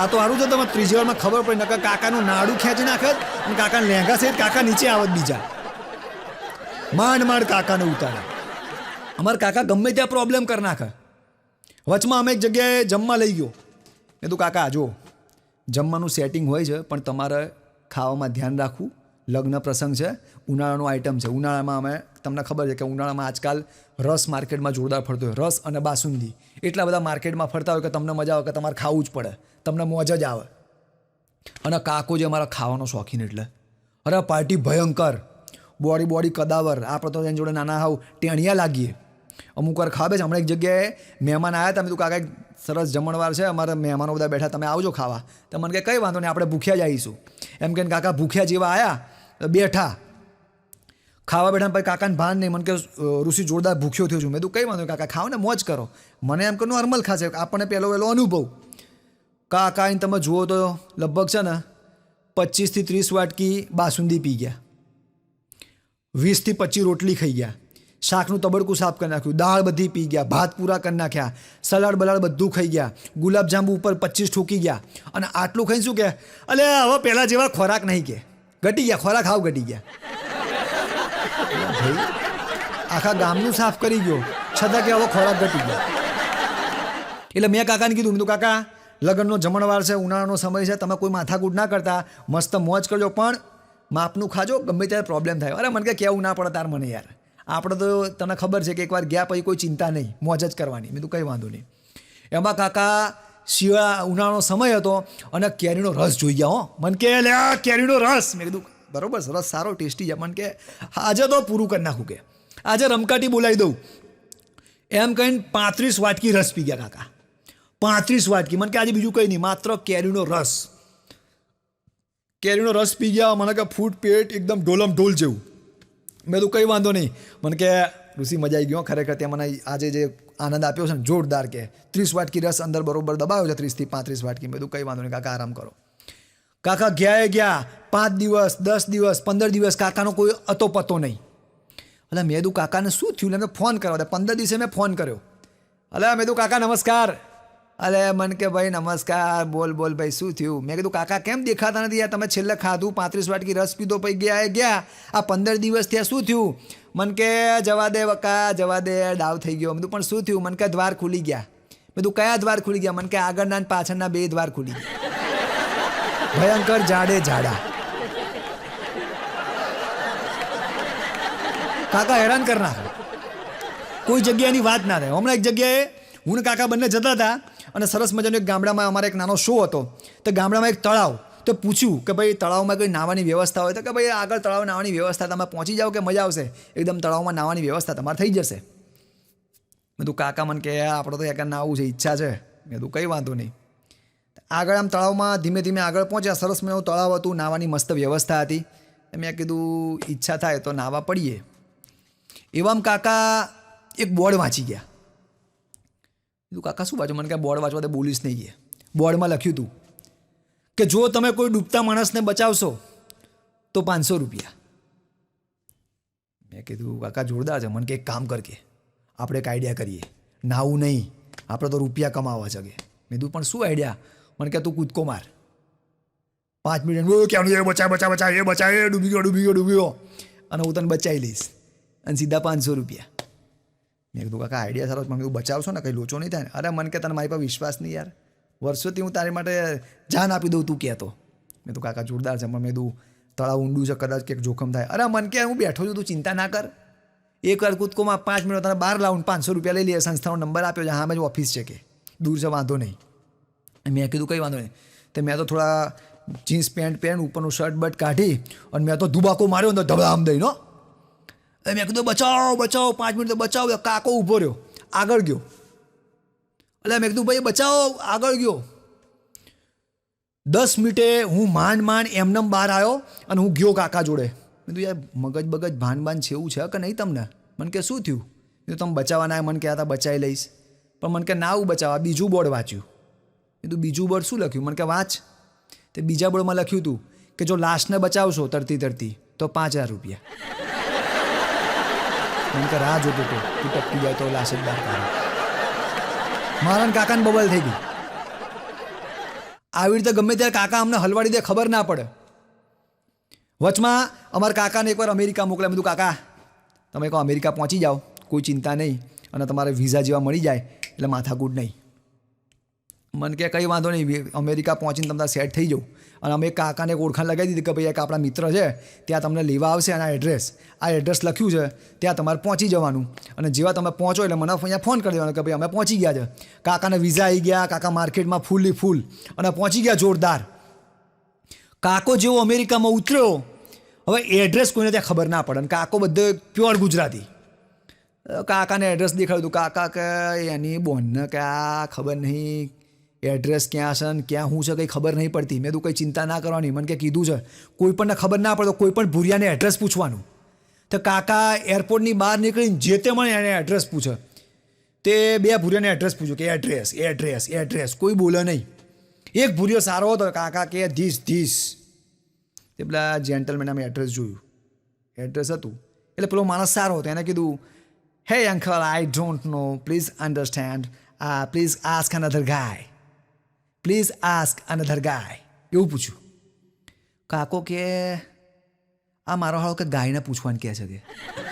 આ તો સારું છે તમે ત્રીજી વારમાં ખબર પડી, નકર કાકાનું નાડું ખેંચી નાખે અને કાકાને લેંઘા છે, કાકા નીચે આવત બીજા. માંડ કાકાને ઉતારે. અમારા કાકા ગમે ત્યાં પ્રોબ્લેમ કરી નાખે. વચમાં અમે એક જગ્યાએ જમવા લઈ ગયો. મેં તું કાકા જો જમવાનું સેટિંગ હોય છે પણ તમારે ખાવામાં ધ્યાન રાખવું. લગ્ન પ્રસંગ છે, ઉનાળાનો આઈટમ છે. ઉનાળામાં અમે તમને ખબર છે કે ઉનાળામાં આજકાલ રસ માર્કેટમાં જોરદાર ફરતો હોય, રસ અને બાસુંદી એટલા બધા માર્કેટમાં ફરતા હોય કે તમને મજા આવે કે તમારે ખાવું જ પડે, તમને મોજ જ આવે. અને કાકો જે અમારા ખાવાનો શોખીન એટલે અરે પાર્ટી ભયંકર, બોડી કદાવર. આપણે તો એની જોડે નાના હાવ ટેણિયા લાગીએ. અમુક વાર ખાવે છે. હમણાં એક જગ્યાએ મહેમાન આવ્યા હતા, મેં તું કાકા એક સરસ જમણવાર છે, અમારા મહેમાનો બધા બેઠા, તમે આવજો ખાવા. તો મને કંઈ વાંધો નહીં, આપણે ભૂખ્યા જ આવીશું એમ કે કાકા ભૂખ્યા જેવા આવ્યા, બેઠા ખાવા બેઠા. પછી કાકાને ભાન નહીં, મને કે ઋષિ જોરદાર ભૂખ્યો થયો છું. મેં તું કંઈ વાંધો નહીં કાકા, ખાઓ ને મોજ કરો. મને એમ કે નોર્મલ ખાશે, આપણને પહેલો અનુભવ. કાકા આવીને તમે જુઓ તો લગભગ છે ને 25 થી 30 વાટકી બાસુંદી પી ગયા, 20 થી 25 રોટલી ખાઈ ગયા, શાકનું તબડકું સાફ કરી નાખ્યું, દાળ બધી પી ગયા, ભાત પૂરા કરી નાખ્યા, સલાડ બલાડ બધું ખાઈ ગયા, ગુલાબજાંબુ ઉપર 25 ઠોકી ગયા. અને આટલું ખાઈને શું કે અલે હવે પહેલાં જેવા ખોરાક નહીં, કે ઘટી ગયા, ખોરાક હાવ ઘટી ગયા. ભાઈ આખા ગામનું સાફ કરી ગયો છતાં કે હવે ખોરાક ઘટી ગયો. એટલે મેં કાકાને કીધું, મેં તો કાકા લગ્નનો જમણવાર છે, ઉનાળાનો સમય છે, તમે કોઈ માથાકૂટ ના કરતા, મસ્ત મોજ કરજો, પણ માપનું ખાજો, ગમે ત્યારે પ્રોબ્લેમ થાય. અરે મને કે કેવું ના પડે તાર મને યાર, આપણે તો તને ખબર છે કે એકવાર ગયા પછી કોઈ ચિંતા નહીં, મોજ જ કરવાની. મેં તો કંઈ વાંધો નહીં. એમાં કાકા શિયાળા ઉનાળાનો સમય હતો અને કેરીનો રસ જોઈ ગયા. મને કે લે કેરીનો રસ. મેં કીધું બરોબર, સરસ, સારો, ટેસ્ટી છે. મને કે આજે તો પૂરું કરી નાખું, કે આજે રમકાટી બોલાવી દઉં એમ કહીને 35 વાટકી રસ પી ગયા કાકા. 35 વાટકી. મને કે આજે બીજું કંઈ નહીં, માત્ર કેરીનો રસ. કેરીનો રસ પી ગયા. મને કે ફૂટ પેટ એકદમ ઢોલમ ઢોલ જેવું. મેં તો કંઈ વાંધો નહીં. મને કે ઋષિ મજા આવી ગયો ખરેખર, ત્યાં મને આજે જે આનંદ આપ્યો છે ને જોરદાર. કે 30 વાટકી રસ અંદર બરોબર દબાવ્યો છે, 30 થી 35 વાટકી. મેં તો કંઈ વાંધો નહીં કાકા, આરામ કરો. કાકા ગયા 5 દિવસ, 10 દિવસ, 15 દિવસ, કાકાનો કોઈ અતો પતો નહીં. એટલે મેં કીધું કાકાને શું થયું? મેં ફોન કર્યો, 15 દિવસે મેં ફોન કર્યો. એટલે મેં કીધું કાકા નમસ્કાર. અલે મને કે ભાઈ નમસ્કાર, બોલ ભાઈ શું થયું? મેં કીધું કાકા કેમ દેખાતા નથી યાર, તમે છેલ્લે ખાધું 35 વાટકી રસ પીધો પછી ગયા આ 15 દિવસ થયા, શું થયું? મને કે જવા દે બકા, જવા દે, ડાવ થઈ ગયો. મેં પણ શું થયું? મને કે દ્વાર ખુલી ગયા. મેં તું કયા દ્વાર ખુલી ગયા? મને કે આગળના અને પાછળના 2 દ્વાર ખુલી ગયા. ભયંકર જાડા. કાકા હેરાન કર નાખે, કોઈ જગ્યાની વાત ના થાય. હમણાં એક જગ્યાએ હું ને કાકા બંને જતા હતા અને સરસ મજાનો એક ગામડામાં અમારે એક નાનો શો હતો. તો ગામડામાં એક તળાવ, તો પૂછ્યું કે ભાઈ તળાવમાં કોઈ નાવાની વ્યવસ્થા હોય? તો કે ભાઈ આગળ તળાવ નાવાની વ્યવસ્થા, તમે પહોંચી જાઓ કે મજા આવશે, એકદમ તળાવમાં નાવાની વ્યવસ્થા તમારે થઈ જશે. મેં તું કાકા મને કે આપણે તો એકવાર નાવું છે, ઈચ્છા છે. મેં તું કંઈ વાંધો નહીં. આગળ આમ તળાવમાં ધીમે ધીમે આગળ પહોંચ્યા. સરસ મજાનું તળાવ હતું, નાવાની મસ્ત વ્યવસ્થા હતી. મેં કીધું ઈચ્છા થાય તો નાવા પડીએ. એવામાં કાકા એક બોર્ડ વાંચી ગયા. કીધું કાકા શું વાંચો? મને કે બોર્ડ વાંચવા તો બોલીશ નહીં. ગયા બોર્ડમાં લખ્યું હતું કે જો તમે કોઈ ડૂબતા માણસને બચાવશો તો 500 રૂપિયા. મેં કીધું કાકા જોરદાર છે. મને કે એક કામ કર, કે આપણે એક આઈડિયા કરીએ, નાવું નહીં, આપણે તો રૂપિયા કમાવા છે. કે મેં કીધું પણ શું આઈડિયા? મને કે તું કૂદકો માર, 5 મિનિટ ક્યાં બચાવ, એ બચાવ, ડૂબી ગયો અને હું તને બચાવી લઈશ અને સીધા 500 રૂપિયા. મેં કીધું કાકા આઈડિયા સારો. મને કીધું બચાવશો ને, કંઈ લોચો નહીં થાય ને? અરે મને કે તને મારી પર વિશ્વાસ નહીં યાર, વર્ષોથી હું તારી માટે જાન આપી દઉં, તું કહેતો. મેં તો કાકા જોરદાર છે, પણ મેં કીધું તળાવ ઊંડું છે, કદાચ કંઈક જોખમ થાય. અરે મને કે હું બેઠો છું, તું ચિંતા ના કર, એકવાર કૂદકોમાં 5 મિનિટ તને બહાર લાવું, 500 રૂપિયા લઈ લઈએ. સંસ્થાનો નંબર આપ્યો છે, હા મેં ઓફિસ છે, કે દૂર છે, વાંધો નહીં. મેં કીધું કંઈ વાંધો નહીં. તો મેં તો થોડા જીન્સ પેન્ટ ઉપરનું શર્ટ બટ કાઢી અને મેં તો ધુબાકો માર્યો ને ધબડામ દઈને. મેં કીધું બચાવો 5 મિનિટ તો બચાવો. કાકો ઊભો રહ્યો, આગળ ગયો. એટલે મેં કીધું ભાઈ બચાવો, આગળ ગયો. 10 મિનિટે હું માંડ એમનેમ બહાર આવ્યો અને હું ગયો કાકા જોડે. મેં કીધું યાર મગજ ભાન છે એવું છે કે નહીં તમને? મને કે શું થયું? તમે બચાવવાના મને કહેતા હતા બચાવી લઈશ, પણ મને કે ના આવું બચાવવા. બીજું બોર્ડ વાંચ્યું. કીધું બીજું બોર્ડ શું લખ્યું? મને કે વાંચ. તે બીજા બોર્ડમાં લખ્યું હતું કે જો લાશને બચાવશો તરતી તો 5000 રૂપિયા. મને કે રાહ જોતો હતો, તું ટપકી જાય તો લાશ જ બહાર કાઢે. મારા કાકાને બબલ થઈ ગઈ. આવી રીતે ગમે ત્યારે કાકા અમને હલવાડી દે, ખબર ના પડે. વચમાં અમારા કાકાને એકવાર અમેરિકા મોકલ્યા. મેં કીધું કાકા તમે કહો અમેરિકા પહોંચી જાઓ, કોઈ ચિંતા નહીં, અને તમારે વિઝા જેવા મળી જાય એટલે માથાકૂટ નહીં. મને કે કંઈ વાંધો નહીં, અમેરિકા પહોંચીને તમને સેટ થઈ જાઉં. અને અમે એક કાકાને એક ઓળખાણ લગાવી દીધી કે ભાઈ એક આપણા મિત્ર છે, ત્યાં તમને લેવા આવશે, અને આ એડ્રેસ લખ્યું છે, ત્યાં તમારે પહોંચી જવાનું. અને જેવા તમે પહોંચો એટલે મને અહીંયા ફોન કરી દેવાનો કે ભાઈ અમે પહોંચી ગયા છે. કાકાને વિઝા આવી ગયા, કાકા માર્કેટમાં ફૂલ અને પહોંચી ગયા જોરદાર. કાકો જેવો અમેરિકામાં ઉતર્યો, હવે એડ્રેસ કોઈને ત્યાં ખબર ના પડે, અને કાકો બધો પ્યોર ગુજરાતી. કાકાને એડ્રેસ દેખાડ્યું હતું. કાકા કે એની બોનને કે આ ખબર નહીં એડ્રેસ ક્યાં છે ને ક્યાં શું છે કંઈ ખબર નહીં પડતી. મેં તું કંઈ ચિંતા ના કરવાની, મને કે કીધું છે કોઈ પણને ખબર ના પડે તો કોઈ પણ ભૂરિયાને એડ્રેસ પૂછવાનું. તો કાકા એરપોર્ટની બહાર નીકળીને જે તે મને એને એડ્રેસ પૂછે. તે 2 ભૂરિયાને એડ્રેસ પૂછ્યું કે એડ્રેસ કોઈ બોલે નહીં. એક ભૂરિયો સારો હતો, કાકા કે ધીસ તે પેલા જેન્ટલમેન અમે એડ્રેસ જોયું, એડ્રેસ હતું એટલે પેલો માણસ સારો હતો, એને કીધું hey uncle I don't know, please understand, please ask another guy, એવું પૂછ્યું. કાકો કે આ મારો હાળો કે ગાયને પૂછવાનું કહે છે કે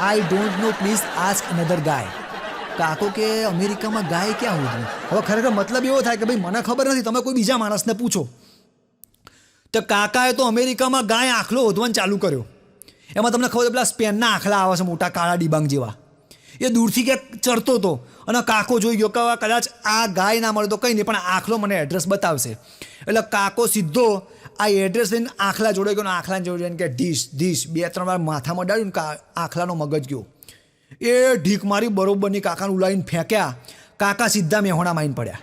I don't know, please ask another guy. કાકો કે અમેરિકામાં ગાય ક્યાં હોય? હવે ખરેખર મતલબ એવો થાય કે ભાઈ મને ખબર નથી, તમે કોઈ બીજા માણસને પૂછો. તો કાકાએ તો અમેરિકામાં ગાય આખલો હોધવાનું ચાલુ કર્યો. એમાં તમને ખબર પેલા સ્પેનના આખલા આવે છે મોટા કાળા ડિબાંગ જેવા, એ દૂરથી ક્યાંક ચરતો હતો, અને કાકો જોઈ ગયો કે કદાચ આ ગાય ના મળે તો કંઈ નહીં, પણ આખલો મને એડ્રેસ બતાવશે. એટલે કાકો સીધો આ એડ્રેસ લઈને આખલા જોડે ગયો, આખલાને જોડે કે ઢીશ 2-3 વાર માથામાં ડાળ્યું ને આખલાનો મગજ ગયો. એ ઢીક મારી બરોબરની કાકાને ઉલાવીને ફેંક્યા. કાકા સીધા મેહોણા માઈને પડ્યા.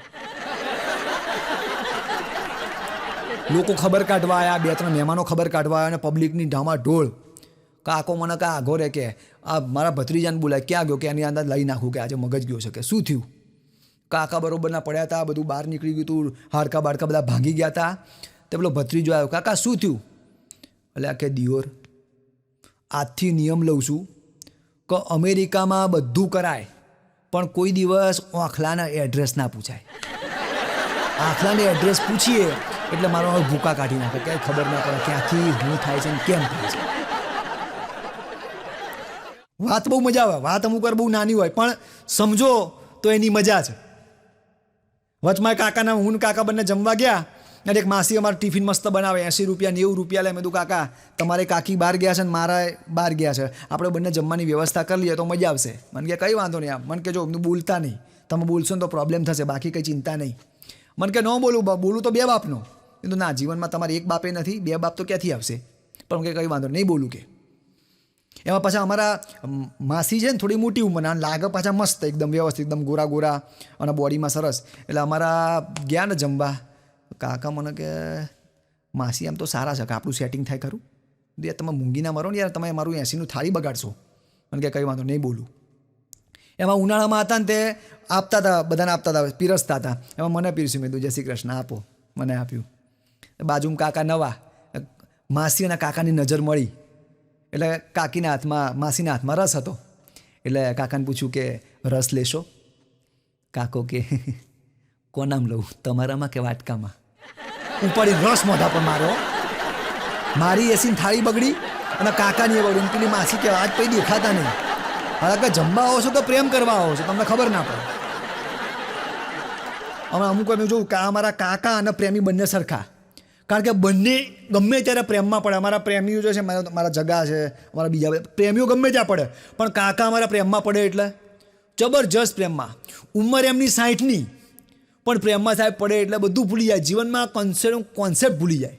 લોકો ખબર કાઢવા આવ્યા, 2-3 મહેમાનો ખબર કાઢવા આવ્યા, અને પબ્લિકની ઢામા ઢોળ. કાકો મને કે આગો રે કે આ મારા ભત્રીજાને બોલાય, ક્યાં ગયો? કે એની અંદર લઈ નાખું કે આજે મગજ ગયો છે. કે શું થયું? કાકા બરોબરના પડ્યા હતા, બધું બહાર નીકળી ગયું હતું, હાડકા બાડકા બધા ભાંગી ગયા હતા. તે પેલો ભત્રીજો આવ્યો, કાકા શું થયું? એટલે કે દિયોર આજથી નિયમ લઉં છું કે અમેરિકામાં બધું કરાય, પણ કોઈ દિવસ આખલાના એડ્રેસ ના પૂછાય. આખલાને એડ્રેસ પૂછીએ એટલે મારો ભૂકા કાઢી નાખે, ક્યાંય ખબર ના પડે ક્યાંથી શું થાય છે ને કેમ થાય છે. વાત બહુ મજા આવે, વાત અમુક વાર બહુ નાની હોય પણ સમજો તો એની મજા છે. વચમાં કાકાના હું ને કાકા બંને જમવા ગયા, અને એક માસી અમારે ટિફિન મસ્ત બનાવે, 80 રૂપિયા 90 રૂપિયા લે. મેં કીધું કાકા તમારે કાકી બહાર ગયા છે ને મારા બહાર ગયા છે, આપણે બંને જમવાની વ્યવસ્થા કરી લઈએ તો મજા આવશે. મને કે કંઈ વાંધો નહીં. મને કે જો એમનું બોલતા નહીં, તમે બોલશો ને તો પ્રોબ્લેમ થશે, બાકી કંઈ ચિંતા નહીં. મને કે ન બોલું તો 2 બાપનો. કીધું ના, જીવનમાં તમારે 1 બાપે નથી, 2 બાપ તો ક્યાંથી આવશે? પણ કે કંઈ વાંધો નહીં બોલું કે. એમાં પાછા અમારા માસી છે ને થોડી મોટી ઉંમરના, લાગે પાછા મસ્ત એકદમ વ્યવસ્થિત, એકદમ ગોરા અને બોડીમાં સરસ. એટલે અમારા ગયા ને જમવા, કાકા મને કે માસી આમ તો સારા છે કે આપણું સેટિંગ થાય ખરું? યાર તમે મૂંગી ના મરો ને યાર, તમે મારું 80નું થાળી બગાડશો. મને કે કંઈ વાંધો નહીં બોલું. એમાં ઉનાળામાં હતા ને તે આપતા હતા, બધાને આપતા હતા, પીરસતા હતા. એમાં મને પીરસ્યું. મેં કીધું જય શ્રી કૃષ્ણ, આપો. મને આપ્યું. બાજુમાં કાકા નવા, માસી અને કાકાની નજર મળી એટલે કાકીના હાથમાં, માસીના હાથમાં રસ હતો. એટલે કાકાને પૂછ્યું કે રસ લેશો? કાકો કે કોનામ લઉં, તમારામાં કે વાટકામાં? ઉપાડી રસ મોઢા પર મારો. મારી એસીને થાળી બગડી અને કાકાની એ બગડી. પેલી માસી કે આજ પછી દેખાતા નહીં. હવે કે જમવા આવો છો કે પ્રેમ કરવા આવો છો, તમને ખબર ના પડે. અમે અમુક એમ જોયું કે અમારા કાકા અને પ્રેમી બંને સરખા, કારણ કે બંને ગમે ત્યારે પ્રેમમાં પડે. અમારા પ્રેમીઓ જે છે, મારા જગા છે, અમારા બીજા પ્રેમીઓ ગમે ત્યાં પડે, પણ કાકા અમારા પ્રેમમાં પડે એટલે જબરજસ્ત પ્રેમમાં. ઉંમર એમની 60ની, પણ પ્રેમમાં સાહેબ પડે એટલે બધું ભૂલી જાય. જીવનમાં કોન્સેપ્ટ ભૂલી જાય.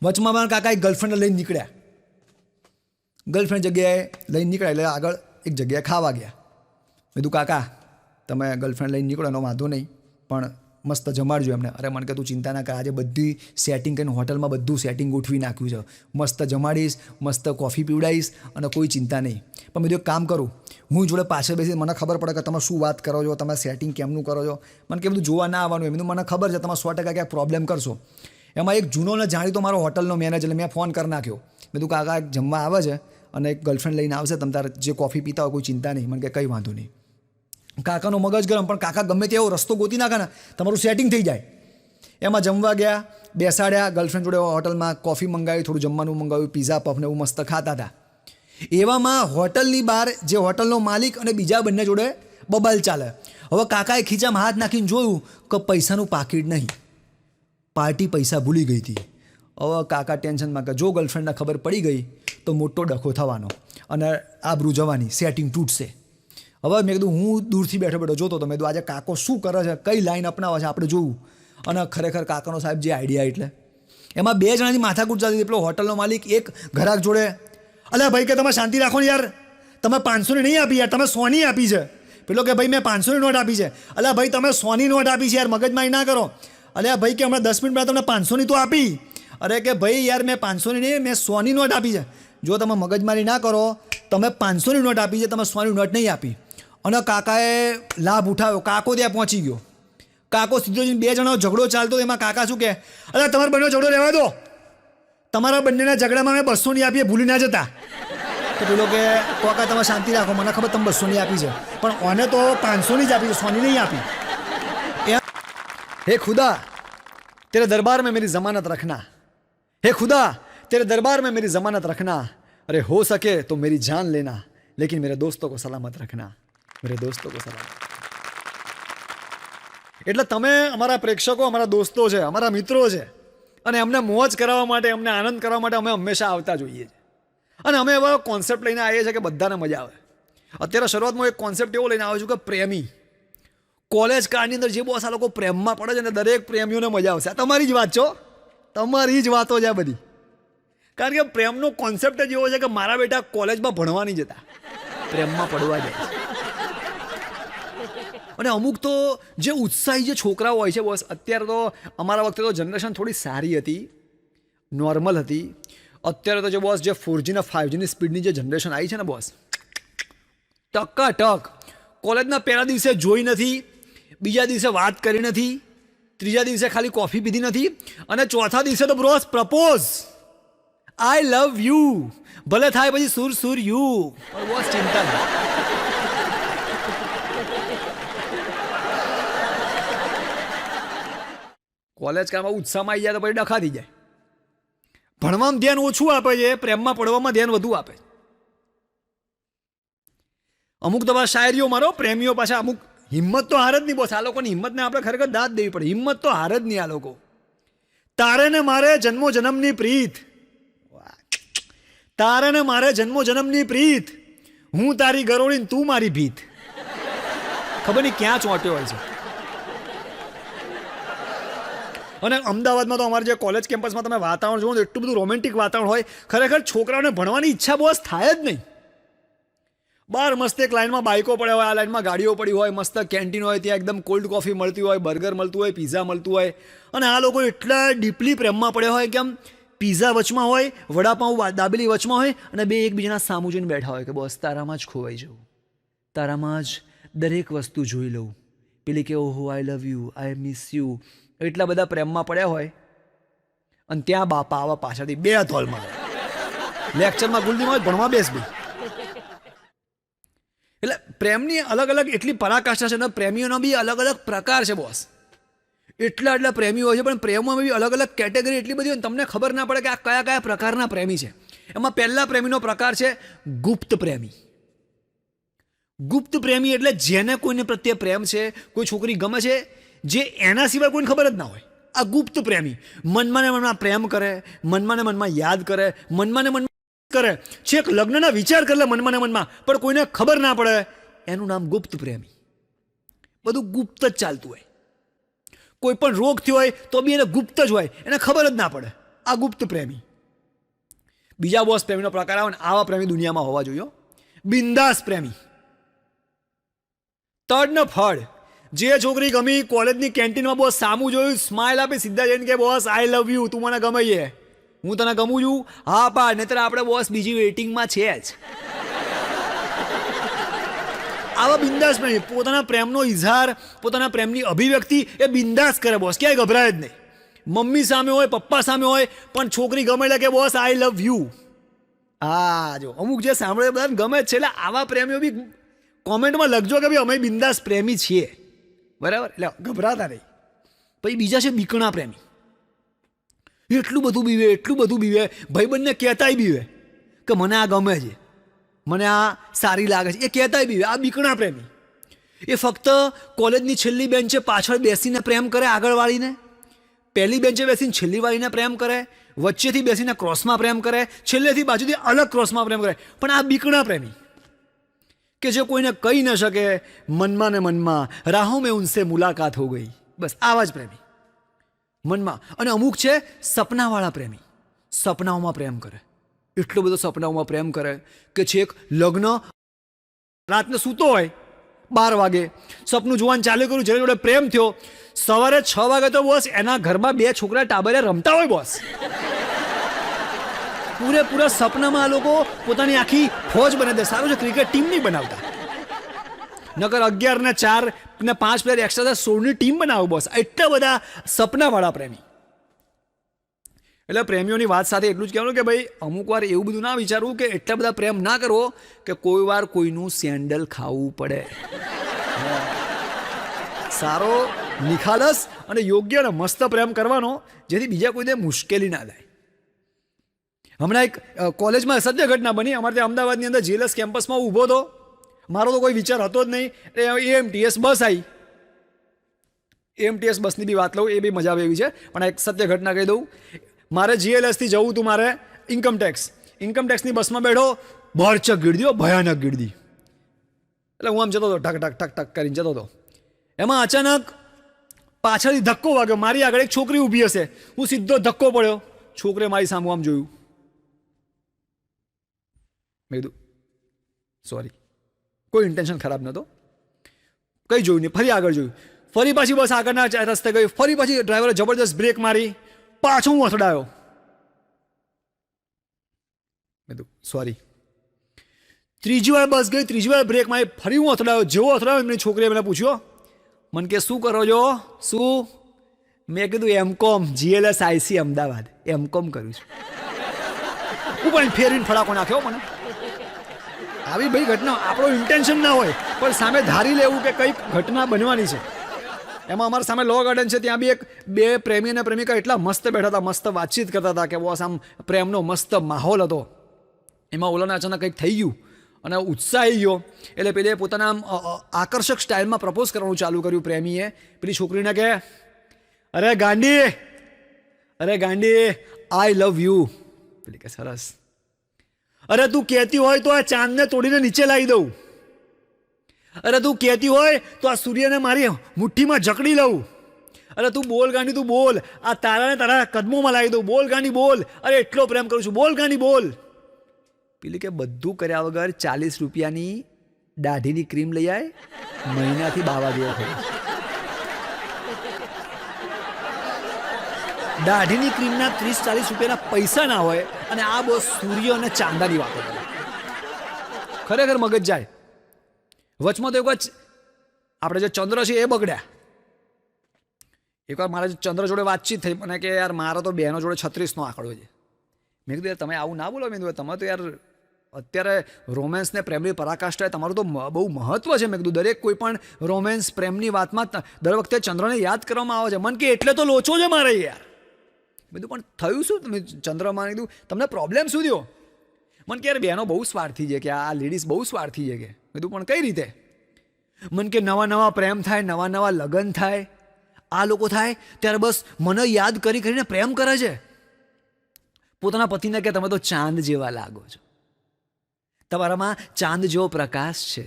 વચમાં મારા કાકા એક ગર્લફ્રેન્ડ લઈને નીકળ્યા. ગર્લફ્રેન્ડ જગ્યાએ લઈને નીકળ્યા એટલે આગળ એક જગ્યાએ ખાવા ગયા. મેં કીધું કાકા તમે ગર્લફ્રેન્ડ લઈને નીકળો એનો વાંધો નહીં, પણ મસ્ત જમાડજો એમને. અરે મને કે તું ચિંતા ના કર, આજે બધી સેટિંગ કરીને હોટલમાં બધું સેટિંગ ગોઠવી નાખ્યું છે, મસ્ત જમાડીશ, મસ્ત કોફી પીવડાવીશ અને કોઈ ચિંતા નહીં. પણ મેં એક કામ કરું, હું જોડે પાછળ બેસી, મને ખબર પડે કે તમે શું વાત કરો છો, તમે સેટિંગ કેમનું કરો છો. મને કે બધું જોવા ના આવવાનું. એમનું મને ખબર છે તમે 100% ક્યાંક પ્રોબ્લેમ કરશો. એમાં એક જૂનો ને જાણીતો મારો હોટલનો મેનેજર, મેં ફોન કરી નાખ્યો. મેં કીધું કાકા જમવા આવે છે અને એક ગર્લફ્રેન્ડ લઈને આવશે, તમે તારે જે કોફી પીતા હોય કોઈ ચિંતા નહીં. મને કે કંઈ વાંધો નહીં. કાકાનો મગજ ગરમ, પણ કાકા ગમે તેવો રસ્તો ગોતી નાખે ને તમારું સેટિંગ થઈ જાય. એમાં જમવા ગયા, બેસાડ્યા, ગર્લફ્રેન્ડ જોડે હોટલમાં કોફી મંગાવી, થોડું જમવાનું મંગાવ્યું, પીઝા પફ ને એવું મસ્ત ખાતા હતા. એવામાં હોટલની બહાર જે હોટલનો માલિક અને બીજા બંને જોડે બબાલ ચાલે. હવે કાકાએ ખીચામાં હાથ નાખીને જોયું કે પૈસાનું પાકીટ નહીં, પાર્ટી પૈસા ભૂલી ગઈ હતી. હવે કાકા ટેન્શનમાં કે જો ગર્લફ્રેન્ડને ખબર પડી ગઈ તો મોટો ડખો થવાનો અને આબરૂ જવાની, સેટિંગ તૂટશે. હવે મેં કીધું, હું દૂરથી બેઠો બેઠો જોતો હતો. મેં કીધું આજે કાકો શું કરે છે, કઈ લાઈન અપનાવે છે, આપણે જોવું. અને ખરેખર કાકાનો સાહેબ જે આઈડિયા, એટલે એમાં 2 જણાની માથાકૂટ ચાલતી હતી. પેલો હોટલનો માલિક એક ઘરાક જોડે, અલ્યા ભાઈ કે તમે શાંતિ રાખો ને યાર, તમે 500ની નહીં આપી યાર, તમે 100ની આપી છે. પેલો કે ભાઈ મેં 500ની નોટ આપી છે. અલ્યા ભાઈ તમે 100ની નોટ આપી છે યાર, મગજમારી ના કરો. અલ્યા ભાઈ કે હમણાં 10 મિનિટ પહેલાં તમને 500ની તો આપી. અરે કે ભાઈ યાર મેં 500ની નહીં, મેં 100ની નોટ આપી છે. જો તમે મગજમારી ના કરો, તમે 500ની નોટ આપી છે, તમે 100ની નોટ નહીં આપી. અને કાકાએ લાભ ઉઠાવ્યો. કાકો ત્યાં પહોંચી ગયો. કાકો સીધો જઈને 2 જણાનો ઝઘડો ચાલતો, એમાં કાકા શું કહે, અરે તમારા બંનેનો ઝઘડો રહેવા દો, તમારા બંનેના ઝઘડામાં મેં 200ની આપી, ભૂલી ના જતા. તો પેલો કે કાકા તમે શાંતિ રાખો, મને ખબર તમે 200ની આપી છે, પણ ઓને તો 500ની જ આપી છે, 100ની નહીં આપી. હે ખુદા तेरे दरबार में मेरी जमानत रखना, हे खुदा तेरे दरबार में मेरी जमानत रखना, अरे हो सके तो मेरी जान लेना, लेकिन मेरे दोस्तों को सलामत रखना, मेरे दोस्तों को सलामत. એટલે તમે અમારા પ્રેક્ષકો, અમારા દોસ્તો છે, અમારા મિત્રો છે, અને અમને મોજ કરાવવા માટે, અમને આનંદ કરવા માટે અમે હંમેશા આવતા જોઈએ છીએ. અને અમે એવા કોન્સેપ્ટ લઈને આવીએ છીએ કે બધાને મજા આવે. અત્યારે શરૂઆતમાં એક કોન્સેપ્ટ એવો લઈને આવ્યો છું કે પ્રેમી. કોલેજ કાળની અંદર જે બોસ આ લોકો પ્રેમમાં પડે છે ને, દરેક પ્રેમીઓને મજા આવશે. આ તમારી જ વાત છો, તમારી જ વાતો છે આ બધી. કારણ કે પ્રેમનો કોન્સેપ્ટ જ એવો છે કે મારા બેટા કોલેજમાં ભણવા નહીં જતા, પ્રેમમાં પડવા જાય છે. અને અમુક તો જે ઉત્સાહી જે છોકરાઓ હોય છે બોસ, અત્યારે તો અમારા વખતે તો જનરેશન થોડી સારી હતી, નોર્મલ હતી. અત્યારે તો જે બોસ જે 4G ને 5Gની સ્પીડની જે જનરેશન આવી છે ને બોસ, ટકાટક કોલેજના પહેલા દિવસે જોઈ નથી, બીજા દિવસે વાત કરી નથી, ત્રીજા દિવસે ખાલી કોફી પીધી નથી, અને ચોથા દિવસે તો boss propose, I love you, ભલે થાય પછી સુર સુર યુ. બોસ ચિંતા નહીં. કોલેજ કાળમાં ઉત્સાહમાં આવી જાય તો પછી ડખા થઈ જાય. ભણવામાં ધ્યાન ઓછું આપે છે, પ્રેમમાં પડવામાં ધ્યાન વધુ આપે. અમુક તો શાયરીઓ મારો પ્રેમીઓ પાછા અમુક હિંમત તો હાર જ નહીં બોસ. આ લોકોની હિંમતને આપણે ખરેખર દાદ દેવી પડે. હિંમત તો હાર જ નહીં આ લોકો. તારે ને મારે જન્મો જન્મની પ્રીત, તારે ને મારે જન્મો જન્મની પ્રીત, હું તારી ગરોળી તું મારી ભીત. ખબર નહીં ક્યાં ચોંટ્યો હોય છે. અને અમદાવાદમાં તો અમારે જે કોલેજ કેમ્પસમાં તમે વાતાવરણ જોવો તો એટલું બધું રોમેન્ટિક વાતાવરણ હોય, ખરેખર છોકરાઓને ભણવાની ઈચ્છા બોસ થાય જ નહીં. બહાર મસ્ત એક લાઈનમાં બાઇકો પડ્યા હોય, આ લાઈનમાં ગાડીઓ પડી હોય, મસ્ત કેન્ટીન હોય, ત્યાં એકદમ કોલ્ડ કોફી મળતી હોય, બર્ગર મળતું હોય, પીઝા મળતું હોય, અને આ લોકો એટલા ડીપલી પ્રેમમાં પડ્યા હોય કે આમ પીઝા વચમાં હોય, વડાપાઉં દાબેલી વચમાં હોય, અને બે એકબીજાના સામું જોઈને બેઠા હોય કે બોસ તારામાં જ ખોવાઈ જવું, તારામાં જ દરેક વસ્તુ જોઈ લઉં. પેલી કે ઓહો I love you, I miss you, એટલા બધા પ્રેમમાં પડ્યા હોય, અને ત્યાં બાપા આવા પાછળથી 2 થોલમાં લેક્ચરમાં ગુલદીમાં ભણવા બેસ ભાઈ. એટલે પ્રેમની અલગ અલગ એટલી પરાકાષ્ઠા છે ને, પ્રેમીઓનો બી અલગ અલગ પ્રકાર છે બોસ. એટલા પ્રેમીઓ હોય છે, પણ પ્રેમમાં બી અલગ અલગ કેટેગરી એટલી બધી હોય, તમને ખબર ના પડે કે આ કયા કયા પ્રકારના પ્રેમી છે. એમાં પહેલા પ્રેમીનો પ્રકાર છે ગુપ્ત પ્રેમી. ગુપ્ત પ્રેમી એટલે જેને કોઈને પ્રત્યે પ્રેમ છે, કોઈ છોકરી ગમે છે, જે એના સિવાય કોઈને ખબર જ ના હોય. આ ગુપ્ત પ્રેમી મનમાં ને મનમાં પ્રેમ કરે, મનમાં ને મનમાં યાદ કરે, મનમાં ને મનમાં કરે, છેક લગ્નના વિચાર કરે મનમાં ને મનમાં, પણ કોઈને ખબર ના પડે. એનું નામ ગુપ્ત પ્રેમી. બધું ગુપ્ત જ ચાલતું હોય. કોઈ પણ રોગ થયો હોય તો બી એને ગુપ્ત જ હોય, એને ખબર જ ના પડે. આ ગુપ્ત પ્રેમી. બીજા બોસ પ્રેમીનો પ્રકાર આવે ને, આવા પ્રેમી દુનિયામાં હોવા જોઈએ. બિંદાસ પ્રેમી. તડ ને ફળ. જે છોકરી ગમી, કોલેજની કેન્ટીનમાં બોસ સામું જોયું, સ્માઇલ આપી, સીધા જઈને કે બોસ આઈ લવ યુ, તું મને ગમે છે, હું તને ગમું છું, હા પા, નહીતર આપણે બોસ બીજી વેઇટિંગમાં છે જ. આવા બિંદાસ પ્રેમી પોતાના પ્રેમનો ઇઝહાર, પોતાના પ્રેમની અભિવ્યક્તિ એ બિંદાસ કરે બોસ, ક્યાંય ગભરાય જ નહીં. મમ્મી સામે હોય, પપ્પા સામે હોય, પણ છોકરી ગમે એટલે કે બોસ આઈ લવ યુ. હા જો અમુક જે સાંભળે બધાને ગમે જ છે. એટલે આવા પ્રેમીઓ બી કોમેન્ટમાં લખજો કે ભાઈ અમે બિંદાસ પ્રેમી છીએ, બરાબર? એટલે ગભરાતા નહીં. પછી બીજા છે બીકણા પ્રેમી. એટલું બધું બીવે, ભાઈબંધને કહેતાય બીવે કે મને આ ગમે છે, મને આ સારી લાગે છે, એ કહેતાય બી આ બીકણા પ્રેમી. એ ફક્ત કોલેજની છેલ્લી બેન્ચે પાછળ બેસીને પ્રેમ કરે આગળવાળીને, પહેલી બેન્ચે બેસીને છેલ્લી વાળીને પ્રેમ કરે, વચ્ચેથી બેસીને ક્રોસમાં પ્રેમ કરે, છેલ્લેથી બાજુથી અલગ ક્રોસમાં પ્રેમ કરે. પણ આ બીકણા પ્રેમી કે જે કોઈને કહી ન શકે, મનમાં ને મનમાં રાહો મેં ઉનસે મુલાકાત હો ગઈ, બસ આવા જ પ્રેમી મનમાં. અને અમુક છે સપનાવાળા પ્રેમી, સપનાઓમાં પ્રેમ કરે, એટલો બધો સપનાઓમાં પ્રેમ કરે કે છેક લગ્ન રાતને સૂતો હોય 12 વાગે સપનું જોવાનું ચાલુ કર્યું, જેની જોડે પ્રેમ થયો, સવારે 6 વાગે તો બોસ એના ઘરમાં 2 છોકરા ટાબરિયા રમતા હોય બોસ. પૂરેપૂરા સપનામાં આ લોકો પોતાની આખી ફોજ બનાવી દે. સારું છે ક્રિકેટ ટીમ નહીં બનાવતા, નકર 11 ને 4 ને 5 પ્લેયર એક્સ્ટ્રા 16ની ટીમ બનાવો બોસ. એટલા બધા સપનાવાળા પ્રેમી. એટલે પ્રેમીઓની વાત સાથે એટલું જ કહેવાનું કે ભાઈ અમુક વાર એવું બધું ના વિચારવું કે એટલા બધા પ્રેમ ના કરવો કે કોઈ વાર કોઈનું સેન્ડલ ખાવું પડે. સારો નિખાલસ અને યોગ્ય અને મસ્ત પ્રેમ કરવાનો, જેથી બીજા કોઈને મુશ્કેલી ના થાય. હમણાં એક કોલેજમાં સત્ય ઘટના બની. અમારે ત્યાં અમદાવાદની અંદર જીએલએસ કેમ્પસમાં ઊભો હતો. મારો તો કોઈ વિચાર હતો જ નહીં. એએમટીએસ બસ આવી. એએમટીએસ બસની બી વાત લઉં, એ બી મજા આવે એવી છે. પણ એક સત્ય ઘટના કહી દઉં. મારે જીએલએસથી જવું હતું, મારે ઇન્કમટેક્સની બસમાં બેઠો, ભરચક ગીર્દી, ભયાનક ગીર્દી. એટલે હું આમ જતો હતો, ઠક ઠક ઠક ઠક કરીને જતો હતો. એમાં અચાનક પાછળથી ધક્કો વાગ્યો. મારી આગળ એક છોકરી ઊભી હશે, હું સીધો ધક્કો પડ્યો. છોકરીએ મારી સામે આમ જોયું. મેં કીધું સોરી, કોઈ ઇન્ટેન્શન ખરાબ નહોતો, કંઈ જોયું નહીં. ફરી આગળ જોયું, ફરી પાછી બસ આગળના રસ્તે ગઈ, ફરી પાછી ડ્રાઈવરે જબરદસ્ત બ્રેક મારી, પાછો હું અથડાયો. મેં કીધું સોરી. ત્રીજી વાર બસ ગઈ, ત્રીજી વાર બ્રેક મારી, ફરી હું અથડાયો. જેવો અથડાયો એમની છોકરીએ મને પૂછ્યો, મને કે શું કરો છો? શું? મેં કીધું MCom, GLS IC Ahmedabad MCom કરું છું. હું પણ ફેરીને ફડાકો નાખ્યો મને. આવી ભાઈ ઘટના આપણો ઇન્ટેન્શન ના હોય, પણ સામે ધારી લેવું કે કંઈક ઘટના બનવાની છે. એમાં અમારા સામે લો ગાર્ડન છે, ત્યાં બી બે પ્રેમી અને પ્રેમિકા એટલા મસ્ત બેઠા હતા, મસ્ત વાતચીત કરતા હતા કે બોસ આમ પ્રેમનો મસ્ત માહોલ હતો. એમાં ઓલાને અચાનક કંઈક થઈ ગયું અને ઉત્સાહ આવી ગયો. એટલે પેલે પોતાના આમ આકર્ષક સ્ટાઇલમાં પ્રપોઝ કરવાનું ચાલુ કર્યું. પ્રેમીએ પેલી છોકરીને કહે, અરે ગાંડી આઈ લવ યુ. પેલી કે સરસ. અરે તું કહેતી હોય તો આ ચાંદને તોડીને નીચે લાવી દઉં. અરે તું કહેતી હોય તો આ સૂર્યને મારી મુઠ્ઠીમાં જકડી લઉં. અરે તું બોલ ગાંડી, તું બોલ, આ તારાને તારા કદમોમાં લાવી દઉં. બોલ ગાંડી બોલ, અરે એટલો પ્રેમ કરું છું, બોલ ગાંડી બોલ. પેલી કે બધું કર્યા વગર 40 રૂપિયાની દાઢીની ક્રીમ લઈ આય, મહિનાથી બાવા જેવો થયો. દાઢીની ક્રીમના 30-40 રૂપિયાના પૈસા ના હોય અને આ બહુ સૂર્ય અને ચાંદાની વાતો કરે. ખરેખર મગજ જાય. વચમાં તો એક આપણે જે ચંદ્ર છે એ બગડ્યા. એકવાર મારા ચંદ્ર જોડે વાતચીત થઈ, મને કે યાર મારો તો બહેનો જોડે 36નો આંકડો છે. મેં કીધું યાર તમે આવું ના બોલો. મેં કીધું તમે તો યાર અત્યારે રોમેન્સ ને પ્રેમની પરાકાષ્ઠાએ તમારું તો બહુ મહત્વ છે. મેં કીધું દરેક કોઈ પણ રોમેન્સ પ્રેમની વાતમાં દર વખતે ચંદ્રને યાદ કરવામાં આવે છે. મન કે એટલે તો લોચો છે મારે યાર. બધું પણ થયું શું? તમે ચંદ્રમાં કીધું તમને પ્રોબ્લેમ શું થયો? મન કે યાર બહેનો બહુ સ્વાર્થી છે, કે આ લેડીઝ બહુ સ્વાર્થી છે. કે કીધું પણ કઈ રીતે? મન કે નવા પ્રેમ થાય, નવા લગ્ન થાય, આ લોકો થાય ત્યારે બસ મને યાદ કરીને પ્રેમ કરે છે. પોતાના પતિને કે તમે તો ચાંદ જેવા લાગો છો, તમારામાં ચાંદ જેવો પ્રકાશ છે,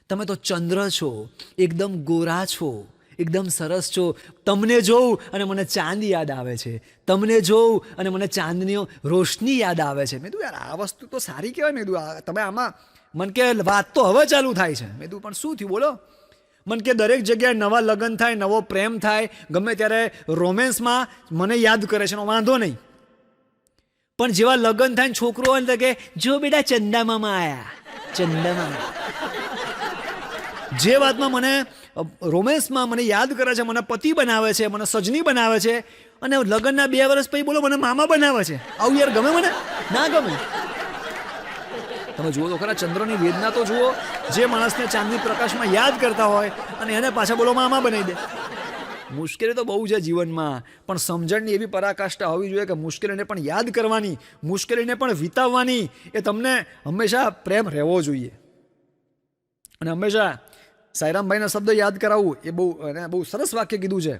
તમે તો ચંદ્ર છો, એકદમ ગોરા છો, એકદમ સરસ છો. તમને જોઉં અને મને ચાંદ યાદ આવે છે, તમને જોઉં અને મને ચાંદની રોશની યાદ આવે છે. મેં કીધું યાર આ વસ્તુ તો સારી કહેવાય. મેં કીધું તમે આમાં મન કે વાત તો હવે ચાલુ થાય છે. મેં કીધું પણ શું થયું બોલો? મન કે દરેક જગ્યાએ નવા લગ્ન થાય, નવો પ્રેમ થાય, ગમે ત્યારે રોમેન્સમાં મને યાદ કરે છે, વાંધો નહીં. પણ જેવા લગ્ન થાય ને છોકરો હોય ને કે જો બેટા ચંદામામા આયા, ચંદામામા. જે વાતમાં મને રોમેન્સમાં મને યાદ કરે છે, મને પતિ બનાવે છે, મને સજની બનાવે છે, અને લગ્નના 2 વર્ષ પછી બોલો મને મામા બનાવે છે. આવું યાર ગમે? મને ના ગમે. તમે જુઓ તો ખરા ચંદ્રની વેદના તો જુઓ. જે માણસને ચાંદની પ્રકાશમાં યાદ કરતા હોય અને એને પાછા બોલો મામા બનાવી દે. મુશ્કેલી તો બહુ છે જીવનમાં, પણ સમજણની એવી પરાકાષ્ઠા હોવી જોઈએ કે મુશ્કેલીને પણ યાદ કરવાની, મુશ્કેલીને પણ વિતાવવાની. એ તમને હંમેશા પ્રેમ રહેવો જોઈએ. અને હંમેશા સાઈરામભાઈના શબ્દ યાદ કરાવવું, એ બહુ સરસ વાક્ય કીધું છે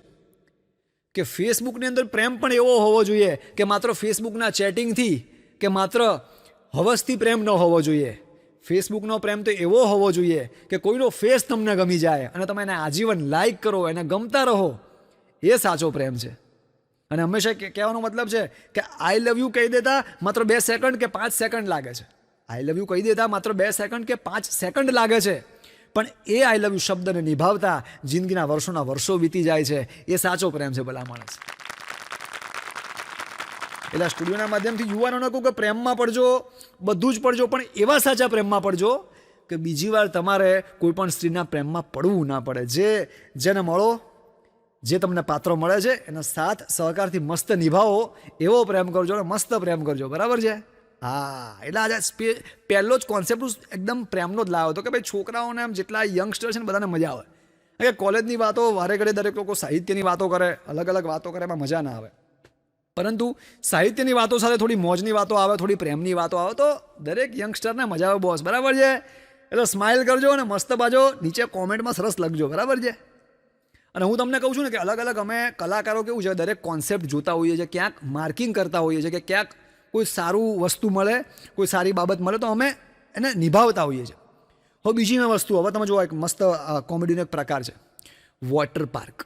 કે ફેસબુકની અંદર પ્રેમ પણ એવો હોવો જોઈએ કે માત્ર ફેસબુકના ચેટિંગથી કે માત્ર હવસથી પ્રેમ ન હોવો જોઈએ. ફેસબુકનો પ્રેમ તો એવો હોવો જોઈએ કે કોઈનો ફેસ તમને ગમી જાય અને તમે એને આજીવન લાઈક કરો, એને ગમતા રહો. એ સાચો પ્રેમ છે. અને હંમેશા કહેવાનો મતલબ છે કે આઈ લવ યુ કહી દેતા માત્ર 2 સેકન્ડ કે 5 સેકન્ડ લાગે છે. આઈ લવ યુ કહી દેતા માત્ર 2 સેકન્ડ કે 5 સેકન્ડ લાગે છે, પણ એ આઈ લવ યુ શબ્દને નિભાવતા જિંદગીના વર્ષોના વર્ષો વીતી જાય છે. એ સાચો પ્રેમ છે ભલા માણસ. એટલે સ્ટુડિયોના માધ્યમથી યુવાનોને કહું કે પ્રેમમાં પડજો, બધું જ પડજો, પણ એવા સાચા પ્રેમમાં પડજો કે બીજી વાર તમારે કોઈ પણ સ્ત્રીના પ્રેમમાં પડવું ના પડે. જેને મળો, જે તમને પાત્ર મળે છે એના સાથ સહકારથી મસ્ત નિભાવો, એવો પ્રેમ કરજો અને મસ્ત પ્રેમ કરજો. બરાબર છે? હા, એટલે આજે પહેલો જ કોન્સેપ્ટ એકદમ પ્રેમનો જ લાવ્યો હતો કે ભાઈ છોકરાઓને આમ જેટલા યંગસ્ટર છે ને બધાને મજા આવે. કે કોલેજની વાતો વારે ઘડે દરેક લોકો સાહિત્યની વાતો કરે, અલગ અલગ વાતો કરે, એમાં મજા ના આવે. પરંતુ સાહિત્યની વાતો સાથે થોડી મોજની વાતો આવે, થોડી પ્રેમની વાતો આવે તો દરેક યંગસ્ટરને મજા આવે બોસ. બરાબર છે? એટલે સ્માઇલ કરજો અને મસ્ત બાજો નીચે કોમેન્ટમાં સરસ લખજો. બરાબર છે? અને હું તમને કહું છું ને કે અલગ અલગ અમે કલાકારો કેવું છે, દરેક કોન્સેપ્ટ જોતા હોઈએ છીએ, ક્યાંક માર્કિંગ કરતા હોઈએ છીએ કે ક્યાંક કોઈ સારું વસ્તુ મળે, કોઈ સારી બાબત મળે તો અમે એને નિભાવતા હોઈએ છીએ. હવે બીજી વસ્તુ, હવે તમે જુઓ એક મસ્ત કોમેડીનો એક પ્રકાર છે વોટર પાર્ક.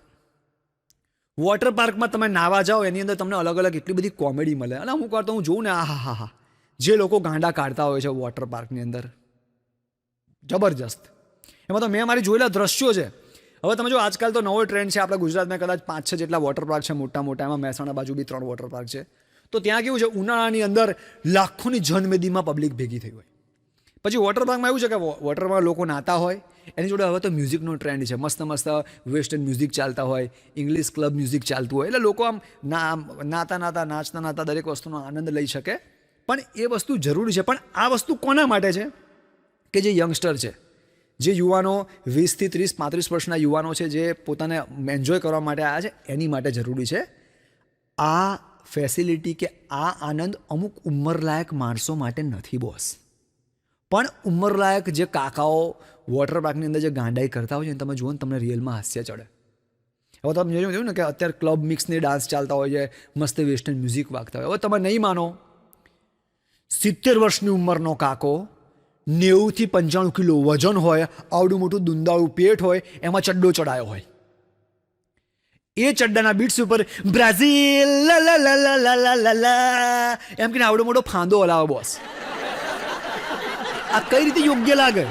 વોટર પાર્કમાં તમે નાવા જાઓ, એની અંદર તમને અલગ અલગ એટલી બધી કોમેડી મળે. અને અમુક વાર તો હું જોઉં ને, હા જે લોકો ગાંડા કાઢતા હોય છે વોટર પાર્કની અંદર, જબરજસ્ત. એમાં તો મેં મારી જોયેલા દ્રશ્યો છે. હવે તમે જો આજકાલ તો નવો ટ્રેન્ડ છે, આપણા ગુજરાતમાં કદાચ 5-6 જેટલા વોટર પાર્ક છે મોટા મોટા. એમાં મહેસાણા બાજુ બી 3 વોટર પાર્ક છે. તો ત્યાં કેવું છે, ઉનાળાની અંદર લાખોની જનમેદીમાં પબ્લિક ભેગી થઈ હોય. પછી વોટર પાર્કમાં એવું છે કે વોટર પાર્કમાં લોકો નાતા હોય, એની જોડે હવે તો મ્યુઝિકનો ટ્રેન્ડ છે. મસ્ત મસ્ત વેસ્ટર્ન મ્યુઝિક ચાલતા હોય, ઇંગ્લિશ ક્લબ મ્યુઝિક ચાલતું હોય, એટલે લોકો આમ નાચતા દરેક વસ્તુનો આનંદ લઈ શકે. પણ એ વસ્તુ જરૂરી છે. પણ આ વસ્તુ કોના માટે છે? કે જે યંગસ્ટર છે, જે યુવાનો 20 થી 30, 35 વર્ષના યુવાનો છે, જે પોતાને એન્જોય કરવા માટે આવ્યા છે, એની માટે જરૂરી છે. આ ફેસિલિટી કે આ આનંદ અમુક ઉંમરલાયક માણસો માટે નથી બોસ. પણ ઉંમરલાયક જે કાકાઓ વોટર પાર્કની અંદર જે ગાંડાઈ કરતા હોય છે ને, તમે જુઓ ને તમને રિયલમાં હાસ્ય ચડે. હવે તમે જોયું ને કે અત્યારે ક્લબ મિક્સની ડાન્સ ચાલતા હોય છે, મસ્ત વેસ્ટર્ન મ્યુઝિક વાગતા હોય. હવે તમે નહીં માનો, 70 વર્ષની ઉંમરનો કાકો, 90 થી 95 કિલો વજન હોય, આવડું મોટું દુંદાળું પેટ હોય, એમાં ચડ્ડો ચડાયો હોય. એ ચડ્ડાના બીટ્સ ઉપર બ્રાઝિલ લા લા લા લા લા લા લા એમ કે આવડો મોટો ફાંદો હલાવો બોસ. આ કઈ રીતે યોગ્ય લાગે?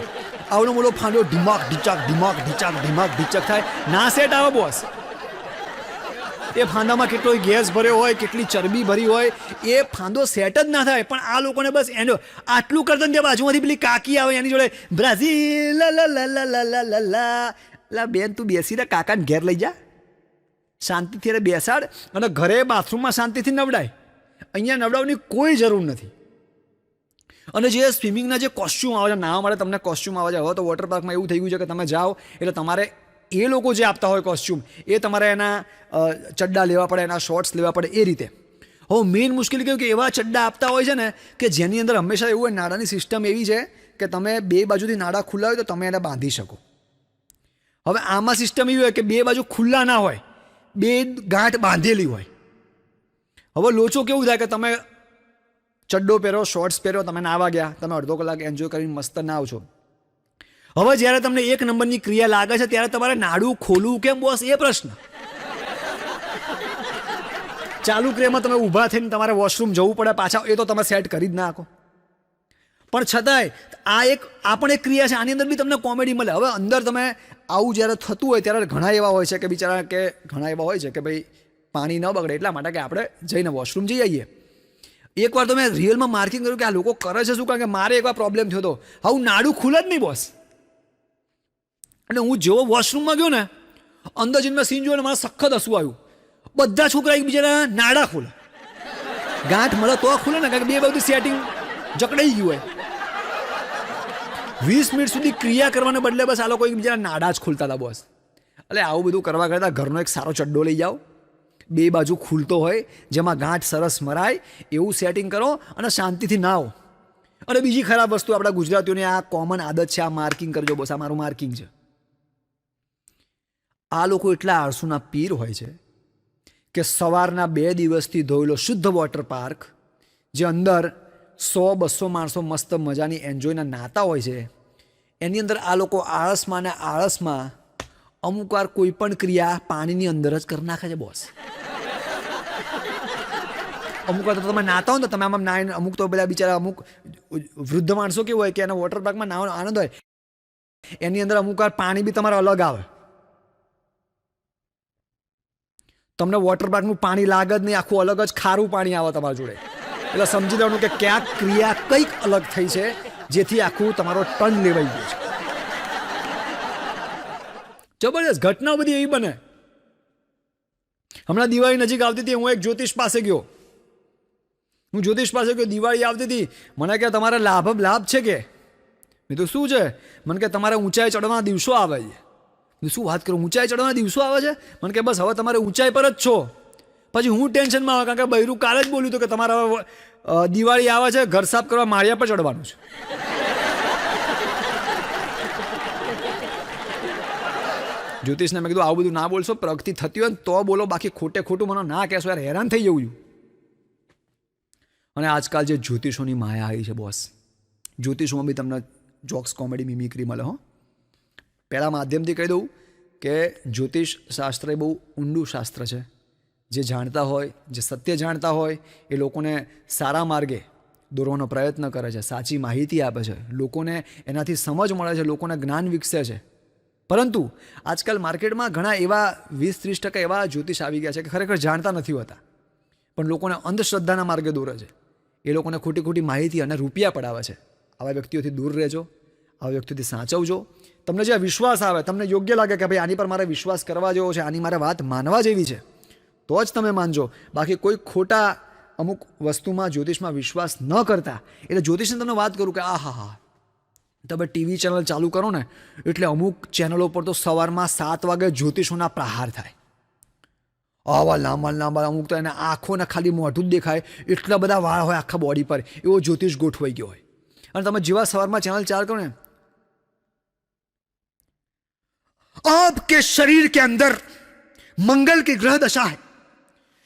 આવડો મોટો ફાંદો ઢીમાક ઢીચક થાય, ના સેટ આવે બોસ. એ ફાંદામાં કેટલો ગેસ ભર્યો હોય, કેટલી ચરબી ભરી હોય, એ ફાંદો સેટ જ ના થાય. પણ આ લોકોને બસ એનો આટલું કરતા ને બાજુમાંથી પેલી કાકી આવે એની જોડે બ્રાઝિલ લા લા લા લા લા લા લા લા. બેન તું બેસીને કાકાને ઘેર લઈ જા, શાંતિથી એને બેસાડ અને ઘરે બાથરૂમમાં શાંતિથી નવડાય. અહીંયા નવડાવવાની કોઈ જરૂર નથી. અને જે સ્વિમિંગના જે કોસ્ચ્યુમ આવે છે, નાવા માટે તમને કોસ્ચ્યુમ આવે છે, હવે તો વોટર પાર્કમાં એવું થઈ ગયું છે કે તમે જાઓ એટલે તમારે એ લોકો જે આપતા હોય કોસ્ચ્યુમ, એ તમારે એના ચડ્ડા લેવા પડે, એના શોર્ટ્સ લેવા પડે, એ રીતે. હવે મેઇન મુશ્કેલી કેવું કે એવા ચડ્ડા આપતા હોય છે ને કે જેની અંદર હંમેશા એવું હોય, નાડાની સિસ્ટમ એવી છે કે તમે 2 બાજુથી નાડા ખુલ્લા હોય તો તમે એને બાંધી શકો. હવે આમાં સિસ્ટમ એવી હોય કે 2 બાજુ ખુલ્લા ના હોય, 2 ગાંઠ બાંધેલી હોય. હવે લોચો કેવું થાય કે તમે ચડ્ડો પહેરો, શોર્ટ્સ પહેરો, તમે નાવા ગયા, તમે અડધો કલાક એન્જોય કરીને મસ્ત નાવ છો. હવે જ્યારે તમને 1 નંબરની ક્રિયા લાગે છે ત્યારે તમારે નાડું ખોલવું કેમ બોસ? એ પ્રશ્ન. ચાલુ ક્રિયામાં તમે ઊભા થઈને તમારે વોશરૂમ જવું પડે પાછા, એ તો તમે સેટ કરી જ ના શકો. પણ છતાંય આ પણ એક ક્રિયા છે. આની અંદર બી તમને કોમેડી મળે. હવે અંદર તમે આવું જ્યારે થતું હોય ત્યારે ઘણા એવા હોય છે કે બિચારા કે ભાઈ પાણી ન બગડે એટલા માટે કે આપણે જઈને વોશરૂમ જઈ આવીએ. એકવાર તો મેં રિયલમાં માર્કિંગ કર્યું કે આ લોકો કરે છે શું, કારણ કે મારે એકવાર પ્રોબ્લેમ થયો હતો. આવું નાડું ખુલે જ નહીં બોસ. એટલે હું જેવો વોશરૂમમાં ગયો ને, અંદર જઈને સીન જોયો ને મારા સખત હસવું આવ્યું. બધા છોકરા એકબીજાના નાડા ખુલે, ગાંઠ મળે તો ખુલે ને, કારણ કે 2 બાજુ સેટિંગ જકડાઈ ગયું હોય. 20 મિનિટ સુધી ક્રિયા કરવાને બદલે બસ આ લોકો એકબીજાના નાડા જ ખુલતા હતા બોસ. એટલે આવું બધું કરવા કરતાં ઘરનો એક સારો ચડ્ડો લઈ જાઓ, 2 બાજુ ખુલતો હોય, જેમાં ગાંઠ સરસ મરાય એવું સેટિંગ કરો અને શાંતિથી નાહો. અને બીજી ખરાબ વસ્તુ આપણા ગુજરાતીઓની આ કોમન આદત છે, આ માર્કિંગ કરજો બોસ, આ મારું માર્કિંગ છે. આ લોકો એટલા આળસુના પીર હોય છે કે સવારના 2 દિવસથી ધોયેલો શુદ્ધ વોટર પાર્ક, જે અંદર 100-200 માણસો મસ્ત મજાની એન્જોયના નાતા હોય છે, એની અંદર આ લોકો આળસમાં ને આળસમાં અમુક વાર કોઈ પણ ક્રિયા પાણીની અંદર જ કરી નાખે છે બોસ. અમુક વાર તો તમે નાતા હો ને, તમે આમ નાઈને, અમુક તો બધા બિચારા અમુક વૃદ્ધ માણસો કેવું હોય કે એના વોટર પાર્કમાં નાવાનો આનંદ હોય, એની અંદર અમુક વાર પાણી બી તમારે અલગ આવે. તમને વોટર પાર્કનું પાણી લાગે જ નહીં, આખું અલગ જ ખારું પાણી આવે તમારા જોડે. એટલે સમજી લેવાનું કે ક્યાંક ક્રિયા કંઈક અલગ થઈ છે, જેથી આખું તમારો ટન લેવાઈ ગયો છે. જબરજસ્ત ઘટના બધી એવી બને. હમણાં દિવાળી નજીક આવતી હતી, હું એક જ્યોતિષ પાસે ગયો. દિવાળી આવતી હતી, મને કે તમારે લાભ છે કે? મેં તો શું છે? મને કે તમારે ઊંચાઈ ચડવાના દિવસો આવે છે. શું વાત કરું, ઊંચાઈ ચડવાના દિવસો આવે છે? મને કે બસ હવે તમારે ઊંચાઈ પર જ છો. પછી હું ટેન્શનમાં આવે, કારણ કે બૈરું કાલે જ બોલ્યું હતું કે તમારે હવે દિવાળી આવે છે, ઘર સાફ કરવા માળિયા પર ચડવાનું છે. જ્યોતિષને મેં કીધું આવું બધું ના બોલશો, પ્રગતિ થતી હોય ને તો બોલો, બાકી ખોટે ખોટું મને ના કહેશો યાર, હેરાન થઈ જવું છું. અને આજકાલ જે જ્યોતિષોની માયા આવી છે બોસ, જ્યોતિષોમાં બી તમને જોક્સ, કોમેડી, મિમિક્રી મળે. પહેલાં માધ્યમથી કહી દઉં કે જ્યોતિષ શાસ્ત્ર એ બહુ ઊંડું શાસ્ત્ર છે. જે જાણતા હોય, જે સત્ય જાણતા હોય, એ લોકોને સારા માર્ગે દોરવાનો પ્રયત્ન કરે છે, સાચી માહિતી આપે છે, લોકોને એનાથી સમજ મળે છે, લોકોને જ્ઞાન વિકસે છે. પરંતુ આજકાલ માર્કેટમાં ઘણા એવા 20-30% એવા જ્યોતિષ આવી ગયા છે કે ખરેખર જાણતા નથી હોતા, પણ લોકોને અંધશ્રદ્ધાના માર્ગે દોરે છે. એ લોકોને ખોટી ખોટી માહિતી અને રૂપિયા પડાવે છે. આવા વ્યક્તિઓથી દૂર રહેજો, આવા વ્યક્તિઓથી સાચવજો. તમને જે વિશ્વાસ આવે, તમને યોગ્ય લાગે કે ભાઈ આની પર મારે વિશ્વાસ કરવા જેવો છે, આની મારે વાત માનવા જેવી છે, તો જ તમે માનજો. બાકી કોઈ ખોટા અમુક વસ્તુમાં, જ્યોતિષમાં વિશ્વાસ ન કરતા. એટલે જ્યોતિષને તમને વાત કરું કે હા, તમે ટીવી ચેનલ ચાલુ કરો ને, એટલે અમુક ચેનલો પર તો સવારમાં 7 વાગે જ્યોતિષોના પ્રહાર થાય. આવા લાંબા, અમુક તો એને આંખોને ખાલી મોઢું જ દેખાય, એટલા બધા વાળ હોય આખા બોડી પર, એવો જ્યોતિષ ગોઠવાઈ ગયો હોય. અને તમે જેવા સવારમાં ચેનલ ચાલુ કરો ને, आपके शरीर के अंदर मंगल की ग्रह दशा है,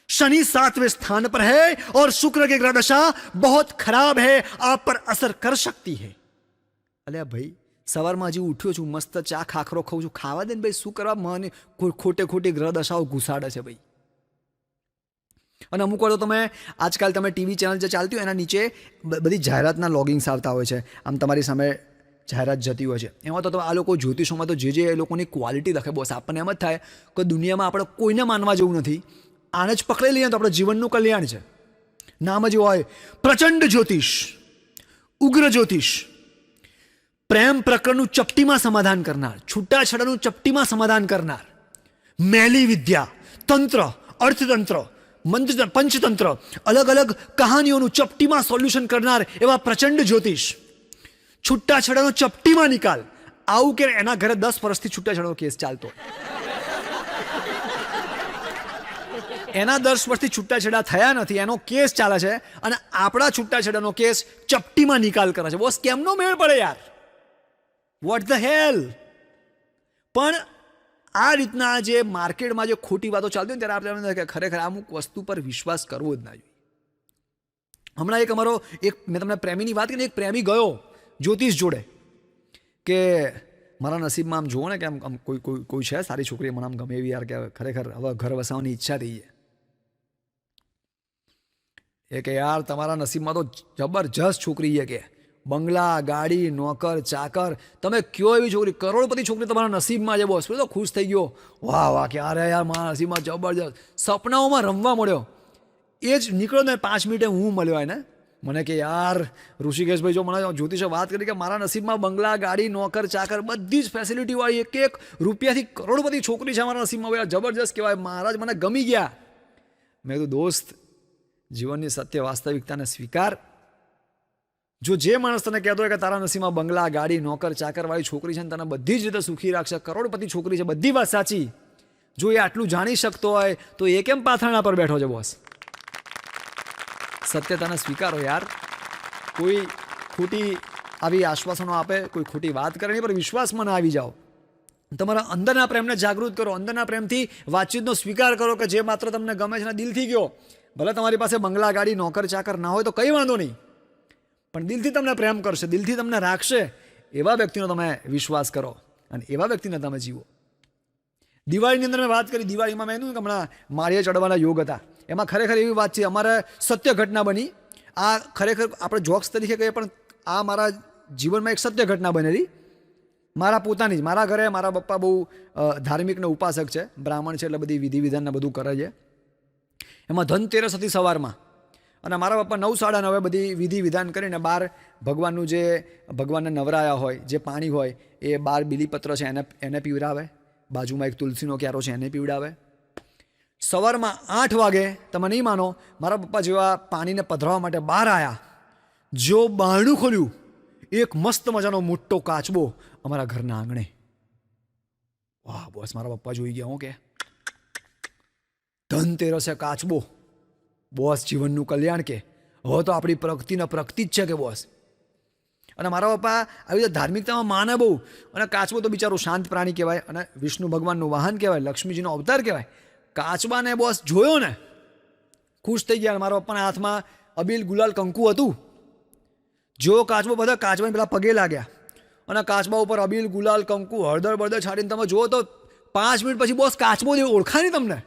शनि 7वें स्थान पर है और शुक्र की ग्रह दशा बहुत खराब है, आप पर असर कर सकती है. અલ્યા ભાઈ, સવારમાં હજી ઉઠ્યો છું, મસ્ત ચા ખાખરો ખાઉં છું, ખાવા દે ને ભાઈ, શું કરવા મને ખોટી ગ્રહ દશાઓ ઘુસાડે છે ભાઈ. અને અમુક વાર તો તમે આજકાલ તમે ટીવી ચેનલ જે ચાલતી હોય એના નીચે બધી જાહેરાતના લોગિંગ્સ આવતા હોય છે, આમ તમારી સામે જાહેરાત જતી હોય છે. એમાં તો આ લોકો જ્યોતિષોમાં તો જે એ લોકોની ક્વોલિટી રાખે બોસ, આપણને એમ જ થાય કે દુનિયામાં આપણે કોઈને માનવા જેવું નથી, આને જ પકડી લઈએ તો આપણે જીવનનું કલ્યાણ છે. નામ જ હોય પ્રચંડ જ્યોતિષ, ઉગ્ર જ્યોતિષ, પ્રેમ પ્રકરણનું ચપટીમાં સમાધાન કરનાર, છૂટાછેડાનું ચપટીમાં સમાધાન કરનાર, મેલી વિદ્યા, તંત્ર, અર્થતંત્ર, મંત્ર, પંચતંત્ર, અલગ અલગ કહાનીઓનું ચપટીમાં સોલ્યુશન કરનાર એવા પ્રચંડ જ્યોતિષ, છૂટાછેડાનો ચપટીમાં નિકાલ. આવું કે એના ઘરે 10 વર્ષથી છૂટાછેડાનો કેસ ચાલતો, એના 10 વર્ષથી છૂટાછેડા થયા નથી, એનો કેસ ચાલે છે, અને આપણા છૂટાછેડાનો કેસ ચપટીમાં નિકાલ કરે છે. બોસ કેમનો મેળ પડે યાર, વોટ ધ હેલ. પણ આ રીતના જે માર્કેટમાં જે ખોટી વાતો ચાલતી હોય ત્યારે આપણે કે ખરેખર અમુક વસ્તુ પર વિશ્વાસ કરવો જ ના જોઈએ. હમણાં મેં તમને પ્રેમીની વાત કરી, એક પ્રેમી ગયો જ્યોતિષ જોડે કે મારા નસીબમાં આમ જુઓ ને કે આમ કોઈ છે સારી છોકરી, મને આમ ગમે એવી યાર, કે ખરેખર હવે ઘર વસાવવાની ઈચ્છા થઈ છે. એ કે યાર તમારા નસીબમાં તો જબરજસ્ત છોકરી છે, કે બંગલા, ગાડી, નોકર, ચાકર, તમે કયો એવી છોકરી, કરોડપતિ છોકરી તમારા નસીબમાં છે બોસ. તો ખુશ થઈ ગયો, વાહ કે અરે યાર મારા નસીબમાં જબરજસ્ત. સપનાઓમાં રમવા મળ્યો, એ જ નીકળ્યો ને 5 મિનિટે હું મળ્યો એને. મને કે યાર ઋષિકેશભાઈ, જો મને જ્યોતિષે વાત કરી કે મારા નસીબમાં બંગલા, ગાડી, નોકર, ચાકર, બધી જ ફેસિલિટી વાળી 1 રૂપિયાથી કરોડપતિ છોકરી છે મારા નસીબમાં. ભાઈ જબરજસ્ત કહેવાય, મહારાજ મને ગમી ગયા. મેં કીધું દોસ્ત, જીવનની સત્ય વાસ્તવિકતાને સ્વીકાર. જો જે માણસ તને કહેતો હોય કે તારા નસીબમાં બંગલા, ગાડી, નોકર, ચાકરવાળી છોકરી છે ને તને બધી જ રીતે સુખી રાખશે, કરોડપતિ છોકરી છે, બધી વાત સાચી, જો એ આટલું જાણી શકતો હોય તો એ કેમ પાથરણા પર બેઠો છે બોસ? સત્યતાને સ્વીકારો યાર. કોઈ ખોટી આવી આશ્વાસનો આપે, કોઈ ખોટી વાત કરે નહીં, પર વિશ્વાસમાં ના આવી જાઓ. તમારા અંદરના પ્રેમને જાગૃત કરો, અંદરના પ્રેમથી વાતચીતનો સ્વીકાર કરો કે જે માત્ર તમને ગમે છે ને દિલથી કહો. ભલે તમારી પાસે બંગલા, ગાડી, નોકર, ચાકર ના હોય તો કંઈ વાંધો નહીં, પણ દિલથી તમને પ્રેમ કરશે, દિલથી તમને રાખશે, એવા વ્યક્તિનો તમે વિશ્વાસ કરો અને એવા વ્યક્તિને તમે જીવો. દિવાળીની અંદર મેં વાત કરી, દિવાળીમાં મેં કીધું કે હમણાં માળીએ ચડવાના યોગ હતા. એમાં ખરેખર એવી વાત છે, અમારે સત્ય ઘટના બની. આ ખરેખર આપણે જોક્સ તરીકે કહીએ, પણ આ મારા જીવનમાં એક સત્ય ઘટના બનેલી. મારા પોતાની જ, મારા ઘરે મારા પપ્પા બહુ ધાર્મિક ને ઉપાસક છે, બ્રાહ્મણ છે, એટલે બધી વિધિ વિધાનને બધું કરે છે. એમાં ધનતેરસ હતી સવારમાં, અને મારા પપ્પા 9, 9:30 બધી વિધિ વિધાન કરીને બહાર ભગવાનનું જે ભગવાનને નવરાયા હોય, જે પાણી હોય એ બહાર બીલીપત્ર છે એને પીવડાવે, બાજુમાં એક તુલસીનો ક્યારો છે એને પીવડાવે. સવારમાં 8 વાગે, તમે નહીં માનો, મારા પપ્પા જેવા પાણીને પધરાવવા માટે બહાર આવ્યા, જો બારણું ખોલ્યું, એક મસ્ત મજાનો મોટો કાચબો અમારા ઘરના આંગણે. વાહ બોસ, મારા પપ્પા જોઈ ગયા. હું કે ધનતેરસે કાચબો, બોસ જીવનનું કલ્યાણ, કે હવે તો આપણી પ્રગતિને પ્રગતિ જ છે કે બોસ. અને મારા પપ્પા આવી રીતે ધાર્મિકતામાં માને બહુ, અને કાચબો તો બિચારું શાંત પ્રાણી કહેવાય અને વિષ્ણુ ભગવાનનું વાહન કહેવાય, લક્ષ્મીજીનો અવતાર કહેવાય. કાચબાને બોસ જોયો ને ખુશ થઈ ગયા. મારા પપ્પાના હાથમાં અબીલ, ગુલાલ, કંકુ હતું. જો કાચબો, બધા કાચબાને પેલા પગે લાગ્યા અને કાચબા ઉપર અબીલ, ગુલાલ, કંકુ, હળદર બળદર છાડીને તમે જુઓ તો 5 મિનિટ પછી બોસ કાચબો ઓળખાય નહીં તમને.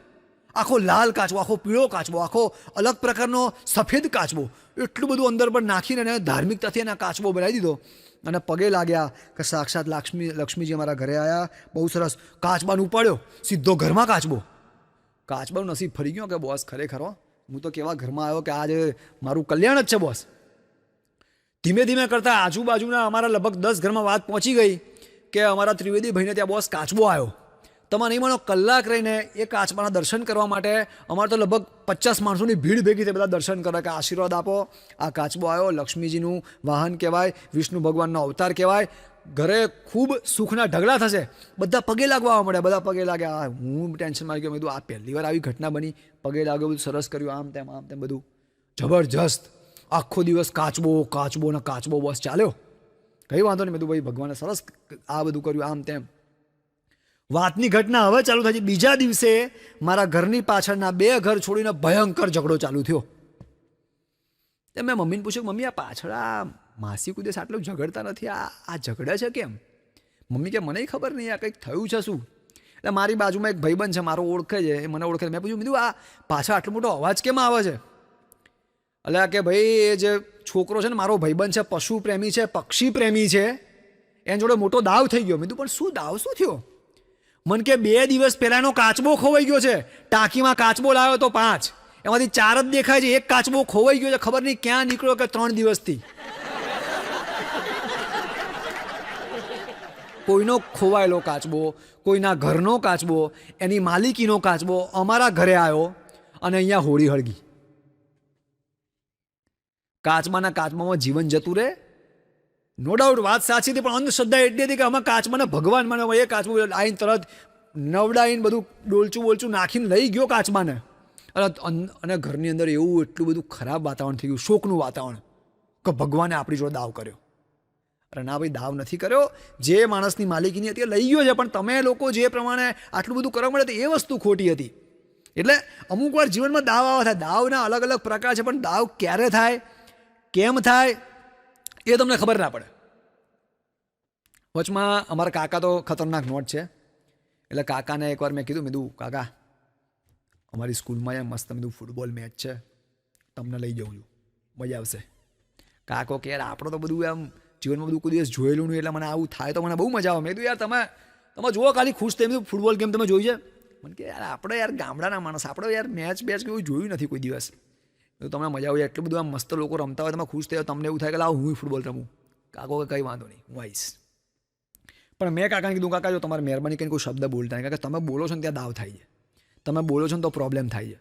આખો લાલ કાચબો, આખો પીળો કાચબો, આખો અલગ પ્રકારનો સફેદ કાચબો, એટલું બધું અંદર પર નાખીને એને ધાર્મિકતાથી એને કાચબો બનાવી દીધો અને પગે લાગ્યા કે સાક્ષાત લક્ષ્મીજી અમારા ઘરે આવ્યા, બહુ સરસ. કાચબાને ઉપાડ્યો, સીધો ઘરમાં કાચબો. કાચબાનું નસીબ ફરી ગયો કે બોસ ખરેખર હું તો કેવા ઘરમાં આવ્યો કે આજે મારું કલ્યાણ જ છે બોસ. ધીમે ધીમે કરતાં આજુબાજુના અમારા લગભગ 10 ઘરમાં વાત પહોંચી ગઈ કે અમારા ત્રિવેદી ભાઈને ત્યાં બોસ કાચબો આવ્યો. તમે નહીં માનો, કલાક રહીને એ કાચબાના દર્શન કરવા માટે અમારે તો લગભગ 50 માણસોની ભીડ ભેગી થઈ, બધા દર્શન કરે કે આશીર્વાદ આપો, આ કાચબો આવ્યો, લક્ષ્મીજીનું વાહન કહેવાય, વિષ્ણુ ભગવાનનો અવતાર કહેવાય, ઘરે ખૂબ સુખના ઢગલા થશે. બધા પગે લાગવા મળ્યા, બધા પગે લાગ્યા. હું ટેન્શનમાં ગયો, મેં કીધું આ પહેલી વાર આવી ઘટના બની, પગે લાગ્યો, બધું સરસ કર્યું, આમ તેમ બધું જબરજસ્ત. આખો દિવસ કાચબો કાચબો ને કાચબો બોસ ચાલ્યો. કંઈ વાંધો નહીં, મેં કીધું ભાઈ ભગવાને સરસ આ બધું કર્યું, આમ તેમ. વાતની ઘટના હવે ચાલુ થાય છે. બીજા દિવસે મારા ઘરની પાછળના 2 ઘર છોડીને ભયંકર ઝઘડો ચાલુ થયો. મેં મમ્મીને પૂછ્યું, મમ્મી આ પાછળ આ માસી કોઈ દિવસ આટલું ઝઘડતા નથી, આ ઝઘડે છે કેમ? મમ્મી કે મને ખબર નહીં, આ કંઈક થયું છે શું? એટલે મારી બાજુમાં એક ભાઈબંધ છે, મારો ઓળખે છે, એ મને ઓળખે. મેં પૂછ્યું, કીધું આ પાછળ આટલો મોટો અવાજ કેમ આવે છે? એટલે કે ભાઈ એ જે છોકરો છે ને મારો ભાઈબંધ છે, પશુ પ્રેમી છે, પક્ષી પ્રેમી છે, એની જોડે મોટો દાવ થઈ ગયો. મેં કીધું પણ શું દાવ, શું થયો? મને કે 2 દિવસ પહેલા એનો કાચબો ખોવાઈ ગયો છે. ટાંકીમાં કાચબો લાવ્યો તો 5, એમાંથી 4 જ દેખાય છે, એક કાચબો ખોવાઈ ગયો છે, ખબર નહીં ક્યાં નીકળ્યો કે 3 દિવસથી. કોઈનો ખોવાયેલો કાચબો, કોઈના ઘરનો કાચબો, એની માલિકીનો કાચબો અમારા ઘરે આવ્યો અને અહીંયા હોળી હળગી. કાચબામાં જીવન જતું રહે, નો ડાઉટ વાત સાચી હતી, પણ અંધશ્રદ્ધા એટલી હતી કે અમે કાચબાને ભગવાન માને. એ કાચબો આવીને તરત નવડાવીને બધું ડોલચું બોલચું નાખીને લઈ ગયો કાચબાને. અને ઘરની અંદર એવું એટલું બધું ખરાબ વાતાવરણ થઈ ગયું, શોકનું વાતાવરણ, કે ભગવાને આપણી જોડે દાવ કર્યો. અરે ના ભાઈ, દાવ નથી કર્યો, જે માણસની માલિકીની હતી એ લઈ ગયો છે, પણ તમે લોકો જે પ્રમાણે આટલું બધું કરવા મળે એ વસ્તુ ખોટી હતી. એટલે અમુક વાર જીવનમાં દાવ આવા થાય. દાવના અલગ અલગ પ્રકાર છે, પણ દાવ ક્યારે થાય, કેમ થાય, એ તમને ખબર ના પડે. વચમાં અમારા કાકા તો ખતરનાક નોટ છે. એટલે કાકાને એકવાર મેં કીધું, કાકા અમારી સ્કૂલમાં એમ મસ્ત ફૂટબોલ મેચ છે, તમને લઈ જાઉં છું, મજા આવશે. કાકો કે યાર આપણે તો બધું એમ જીવનમાં બધું કોઈ દિવસ જોયેલું નહીં, એટલે મને આવું થાય તો મને બહુ મજા આવે. મેં કીધું યાર તમે જુઓ ખાલી ખુશ થઈ, ફૂટબોલ ગેમ તમે જોઈ છે? મને કે યાર આપણે યાર ગામડાના માણસ, આપણે યાર મેચ કોઈ જોયું નથી કોઈ દિવસ. તમને મજા આવે, એટલું બધું આમ મસ્ત લોકો રમતા હોય, તમે ખુશ થયો, તમને એવું થાય કે લાવ હું ફૂટબોલ રમું. કાકો કે કંઈ વાંધો નહીં, હું આવીશ. પણ મેં કાકાને કીધું, કાકા જો તમારે મહેરબાની કરીને કોઈ શબ્દ બોલતા નહીં, કારણ કે તમે બોલો છો ને ત્યાં દાવ થાય છે, તમે બોલો છો ને તો પ્રોબ્લેમ થાય છે.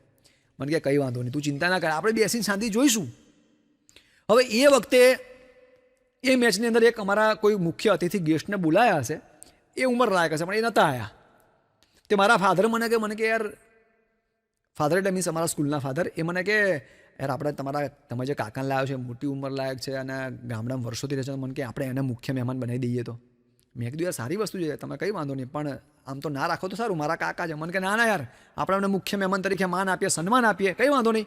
મને કે કંઈ વાંધો નહીં, તું ચિંતા ના કર, આપણે બેસીને શાંતિ જોઈશું. હવે એ વખતે એ મેચની અંદર એક અમારા કોઈ મુખ્ય અતિથિ ગેસ્ટને બોલાયા હશે, એ ઉંમર લાયક હશે પણ એ નહોતા આવ્યા. તે મારા ફાધર મને કે યાર, ફાધર એટલે મીન્સ અમારા સ્કૂલના ફાધર, એ મને કે યાર આપણે તમે જે કાકાને લાવ્યો છે મોટી ઉંમર લાયક છે અને ગામડામાં વર્ષોથી રહે છે, મને કે આપણે એને મુખ્ય મહેમાન બનાવી દઈએ. તો મેં કીધું યાર સારી વસ્તુ છે, તમે કંઈ વાંધો નહીં, પણ આમ તો ના રાખો તો સારું, મારા કાકા છે. મને કે ના યાર, આપણે એમને મુખ્ય મહેમાન તરીકે માન આપીએ, સન્માન આપીએ, કંઈ વાંધો નહીં.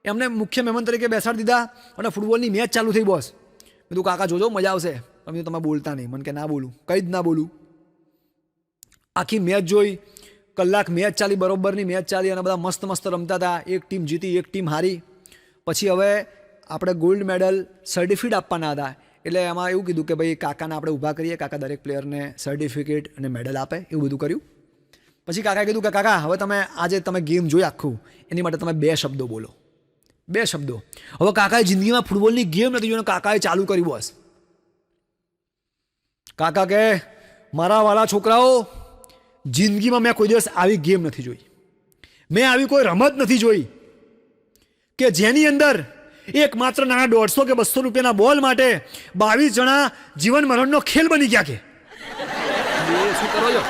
એમને મુખ્ય મહેમાન તરીકે બેસાડી દીધા અને ફૂટબોલની મેચ ચાલુ થઈ. બોસ મેં કીધું કાકા જોજો મજા આવશે. તમે બોલતા નહીં. મને કે ના બોલું, કંઈ જ ના બોલું. આખી મેચ જોઈ, કલાક મેચ ચાલી, બરોબરની મેચ ચાલી અને બધા મસ્ત મસ્ત રમતા હતા. એક ટીમ જીતી, એક ટીમ હારી. પછી હવે આપણે ગોલ્ડ મેડલ સર્ટિફિકેટ આપવાના હતા, એટલે એમાં એવું કીધું કે ભાઈ કાકાને આપણે ઊભા કરીએ, કાકા દરેક પ્લેયરને સર્ટિફિકેટ અને મેડલ આપે, એવું બધું કર્યું. પછી કાકાએ કીધું કે કાકા હવે તમે ગેમ જોઈ આખું, એની માટે તમે 2 શબ્દો બોલો. 2 શબ્દો. હવે કાકાએ જિંદગીમાં ફૂટબોલની ગેમ નથી જોઈ, કાકાએ ચાલુ કરી. બોસ કાકા કે મારા વાલા છોકરાઓ, જિંદગીમાં મેં કોઈ દિવસ આવી ગેમ નથી જોઈ, મેં આવી કોઈ રમત નથી જોઈ કે જેની અંદર એક માત્ર નાના 150 કે 200 રૂપિયાના બોલ માટે 22 જણા જીવન મરણનો ખેલ બની ગયા. કે શું કરો છો?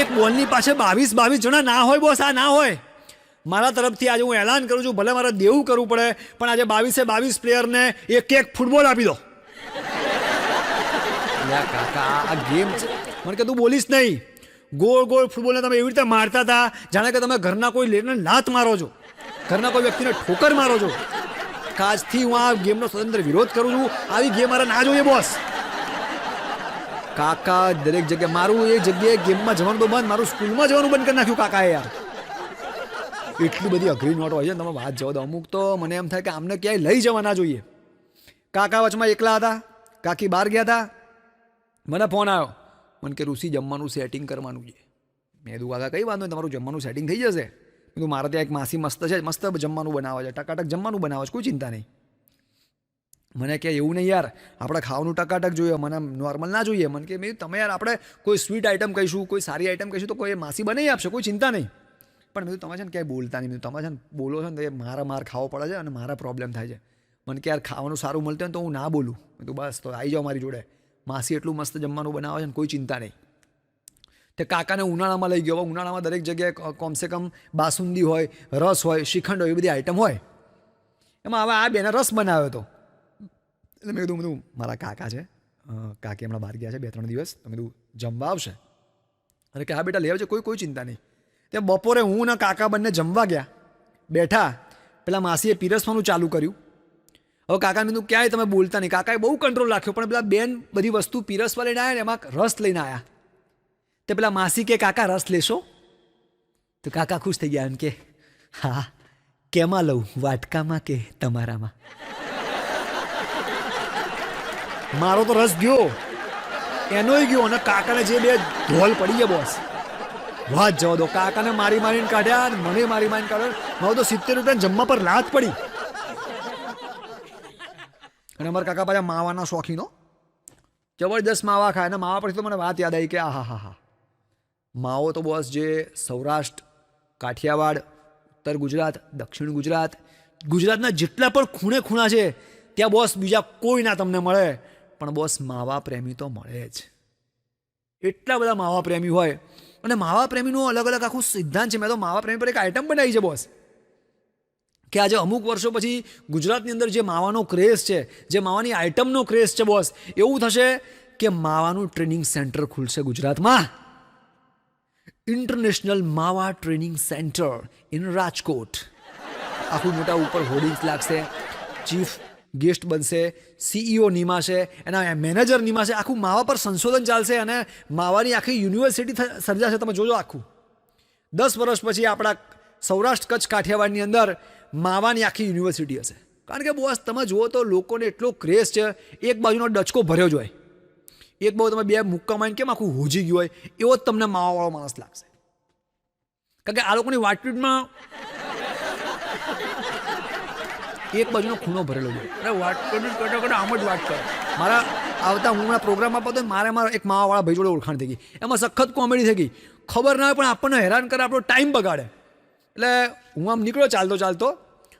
એક બોલની પાછળ 22 જણા ના હોય. બોસ આ ના હોય. મારા તરફથી આજે હું એલાન કરું છું, ભલે મારે દેવું કરવું પડે, પણ આજે 22 પ્લેયરને એક ફૂટબોલ આપી દો. કાકા આ ગેમ છે. મને કે તું બોલીશ નહીં. ગોળ ફૂટબોલને તમે એવી રીતે મારતા હતા જાણે કે તમે ઘરના કોઈ લેને લાત મારો છો, ઘરના કોઈ વ્યક્તિને ઠોકર મારો છો. આજથી હું આ ગેમનો સ્વતંત્ર વિરોધ કરું છું. આવી ગેમ મારે ના જોઈએ. બોસ કાકા દરેક જગ્યાએ મારું એ જગ્યાએ ગેમમાં જવાનું તો બંધ, મારું સ્કૂલમાં જવાનું બંધ કરી નાખ્યું કાકાએ. યાર એટલી બધી અઘરી નોટ હોય છે ને, તમે વાત જવા દો. અમુક તો મને એમ થાય કે આમને ક્યાંય લઈ જવા ના જોઈએ. કાકા વચમાં એકલા હતા, કાકી બહાર ગયા હતા. મને ફોન આવ્યો, મને કે ઋષિ જમવાનું સેટિંગ કરવાનું છે. મેં કીધું કાકા કંઈ વાંધો નહીં, તમારું જમવાનું સેટિંગ થઈ જશે. કીધું મારે ત્યાં એક માસી મસ્ત છે, મસ્ત જમવાનું બનાવે છે, ટકાટક જમવાનું બનાવે છે, કોઈ ચિંતા નહીં. મને કે એવું નહીં યાર, આપણે ખાવાનું ટકાટક જોઈએ, મને નોર્મલ ના જોઈએ. મને કે મેં તમે યાર આપણે કોઈ સ્વીટ આઈટમ કહીશું, કોઈ સારી આઈટમ કહીશું તો કોઈ માસી બનાવી આપશે, કોઈ ચિંતા નહીં. પણ મેં તમે છે ને ક્યાંય બોલતા નહીં, તમે છે ને બોલો છો ને તો એ માર ખાવો પડે છે અને મારા પ્રોબ્લેમ થાય છે. મને કે યાર ખાવાનું સારું મળતું હોય ને તો હું ના બોલું. મેં તો બસ તો આવી જાઓ મારી જોડે, માસી એટલું મસ્ત જમવાનું બનાવે છે ને, કોઈ ચિંતા નહીં. તે કાકાને ઉનાળામાં લઈ ગયો. ઉનાળામાં દરેક જગ્યાએ કમસે કમ બાસુંદી હોય, રસ હોય, શ્રીખંડ હોય, એ બધી આઈટમ હોય. એમાં હવે આ બેને રસ બનાવ્યો હતો. એટલે મેં કીધું મારા કાકા છે, કાકી હમણાં બહાર ગયા છે 2-3 દિવસ, તમે કીધું જમવા આવશે. અને કે હા બેટા લઈ આવજો, કોઈ ચિંતા નહીં. ત્યાં બપોરે હું ને કાકા બંને જમવા ગયા, બેઠા. પેલા માસીએ પીરસવાનું ચાલુ કર્યું. હવે કાકાને કીધું ક્યાંય તમે બોલતા નહીં. કાકાએ બહુ કંટ્રોલ રાખ્યો, પણ પેલા બેન બધી વસ્તુ પીરસવા લઈને આવ્યા ને એમાં રસ લઈને આવ્યા. તે પેલા માસી કે કાકા રસ લેશો? તો કાકા ખુશ થઈ ગયા. એમ કે હા, કેમાં લઉં, વાટકામાં કે તમારામાં? મારો તો રસ ગયો, એનોય ગયો અને કાકાને જે 2 ઢોલ પડી ગયા. બોસ વાત જવા દો. કાકાને મારીને કાઢ્યા, મને મારીને કાઢ્યા. મારું તો 70 રૂપિયા જમવા પર લાત પડી. અને અમારા કાકા પાછા માવાના શોખીનો, જબરદસ્ત માવા ખાય. અને માવા પરથી તો મને વાત યાદ આવી કે હા, માવો તો બોસ જે સૌરાષ્ટ્ર, કાઠિયાવાડ, ઉત્તર ગુજરાત, દક્ષિણ ગુજરાત, ગુજરાતના જેટલા પણ ખૂણા છે ત્યાં બોસ બીજા કોઈ ના તમને મળે, પણ બોસ માવા પ્રેમી તો મળે જ. એટલા બધા માવા પ્રેમી હોય. અને માવા પ્રેમીનું અલગ આખું સિદ્ધાંત છે. મેં તો માવા પ્રેમી પર એક આઈટમ બનાવી છે બોસ, કે આજે અમુક વર્ષો પછી ગુજરાતની અંદર જે માવાનો ક્રેઝ છે, જે માવાની આઈટમનો ક્રેઝ છે બોસ, એવું થશે કે માવાનું ટ્રેનિંગ સેન્ટર ખુલશે ગુજરાતમાં. ઇન્ટરનેશનલ માવા ટ્રેનિંગ સેન્ટર ઇન રાજકોટ. આખું મોટા ઉપર હોર્ડિંગ્સ લાગશે, ચીફ ગેસ્ટ બનશે, CEO નિમાશે, એના મેનેજર નિમાશે. આખું માવા પર સંશોધન ચાલશે અને માવાની આખી યુનિવર્સિટી સર્જાશે. તમે જોજો, આખું 10 વર્ષ પછી આપણા સૌરાષ્ટ્ર, કચ્છ, કાઠિયાવાડની અંદર માવાની આખી યુનિવર્સિટી હશે. કારણ કે બોસ તમે જુઓ તો લોકોને એટલો ક્રેઝ છે. એક બાજુનો ડચકો ભર્યો જ હોય, એક બાજુ તમે 2 મુક્કા મારીને કેમ આખું હોજી ગયું હોય એવો જ તમને માવાવાળો માણસ લાગશે. કારણ કે આ લોકોની વાટપીટમાં એક બાજુનો ખૂણો ભરેલો છે. અરે વાટપીટ આમ જ વાત કરે. મારા આવતા હું પ્રોગ્રામ આપતો હતો, મારા એક માવાવાળા ભાઈ જોડે ઓળખાણ થઈ ગઈ. એમાં સખત કોમેડી થઈ ગઈ. ખબર ના હોય પણ આપણને હેરાન કરે, આપણો ટાઈમ બગાડે. એટલે હું આમ નીકળ્યો ચાલતો ચાલતો,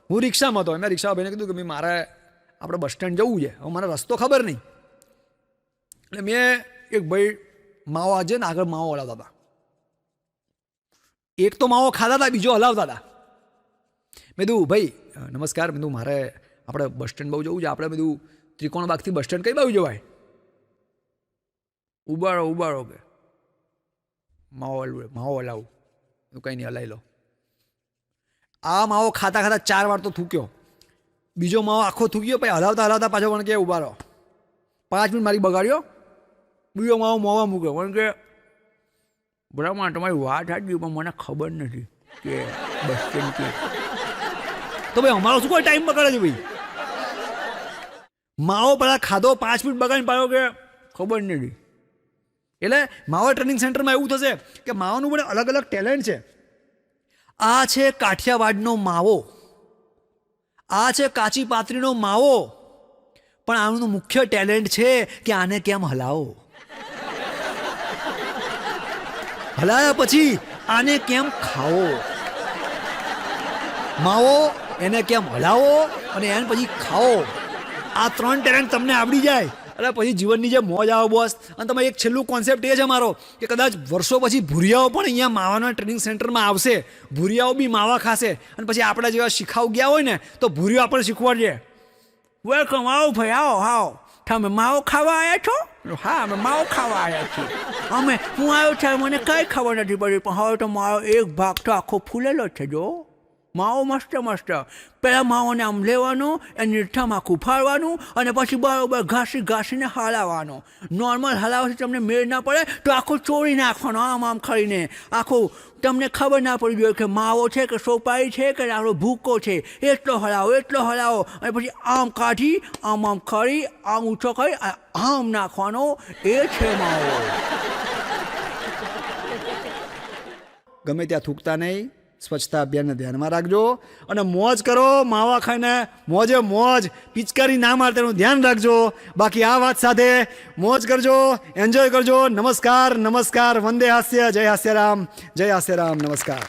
હું રિક્ષામાં હતો. મેં રિક્ષાભાઈને કીધું કે મારે આપણે બસ સ્ટેન્ડ જવું છે, હવે મને રસ્તો ખબર નહીં. એટલે મેં એક ભાઈ માવો આજે ને આગળ માવો હલાવતા હતા. એક તો માવો ખાતા હતા, બીજો હલાવતા હતા. મેં કીધું ભાઈ નમસ્કાર, મેં કીધું મારે આપણે બસ સ્ટેન્ડ બહુ જવું છે, આપણે બધું ત્રિકોણબાગથી બસ સ્ટેન્ડ કઈ બાજુ જવાય? ઉબાડો કે માવો હલાવું. કંઈ નહીં, હલાવી લો. આ માવો ખાતા ખાતા 4 વાર તો થૂક્યો, બીજો માવો આખો થૂક્યો, પછી હલાવતા પાછો પણ કે ઉભા રહો. 5 મિનિટ મારી બગાડ્યો, બીજો માવો મોવા મૂક્યો. પણ કે બરાબર તમારી વાત સાચી, પણ મને ખબર નથી કે બસ સ્ટેન્ડ કે. તો ભાઈ અમારો શું કોઈ ટાઈમ બગાડે છે ભાઈ? માવો પેલા ખાધો, 5 મિનિટ બગાડીને પાડ્યો કે ખબર નથી. એટલે માવા ટ્રેનિંગ સેન્ટરમાં એવું થશે કે માવાનું પણ અલગ અલગ ટેલેન્ટ છે. આ છે કાઠિયાવાડનો માવો, આ છે કાચી પાતરીનો માવો, પણ આનું મુખ્ય ટેલેન્ટ છે કે આને કેમ હલાવો, હલાયા પછી આને કેમ ખાવો. માવો, એને કેમ હલાવો અને એને પછી ખાઓ. આ 3 ટેલેન્ટ તમને આવડી જાય એટલે પછી જીવનની જે મોજ આવે બોસ. અને તમે એક છેલ્લું કોન્સેપ્ટ એ છે મારો કે કદાચ વર્ષો પછી ભૂરિયાઓ પણ અહીંયા માવાના ટ્રેનિંગ સેન્ટરમાં આવશે, ભૂરિયાઓ બી માવા ખાશે, અને પછી આપણા જેવા શીખાવ ગયા હોય ને તો ભૂરિયો આપણને શીખવાડજે, વેલકમ, આવો ભાઈ, આવો. તમે માવો ખાવા આવ્યા છો? હા, અમે માવો ખાવા આવ્યા છીએ. હું આવ્યો છે, મને કાંઈ ખબર નથી પડી, પણ હવે તો મારો એક ભાગ તો આખો ફૂલેલો છે. જો માવો મસ્ત. પહેલાં માવાને આમ લેવાનું, એની રીઠામાં આખું ફાડવાનું, અને પછી બરાબર ઘાસીને હલાવવાનો. નોર્મલ હલાવવાથી તમને મેળ ના પડે તો આખું ચોળી નાખવાનો, આમ કરીને આખું. તમને ખબર ના પડી જોઈએ કે માવો છે કે સોપારી છે કે આપણો ભૂકો છે. એટલો હલાવો, અને પછી આમ કાઢી આમ ખરી, આમ ઊંચો કરી આમ નાખવાનો. એ છે માવો. ગમે ત્યાં થૂકતા નહીં, સ્વચ્છતા અભિયાનને ધ્યાનમાં રાખજો અને મોજ કરો. માવા ખાઈને મોજ, પિચકારી ના મારે તેનું ધ્યાન રાખજો. બાકી આ વાત સાથે મોજ કરજો, એન્જોય કરજો. નમસ્કાર, વંદે હાસ્ય, જય હાસ્યરામ, નમસ્કાર.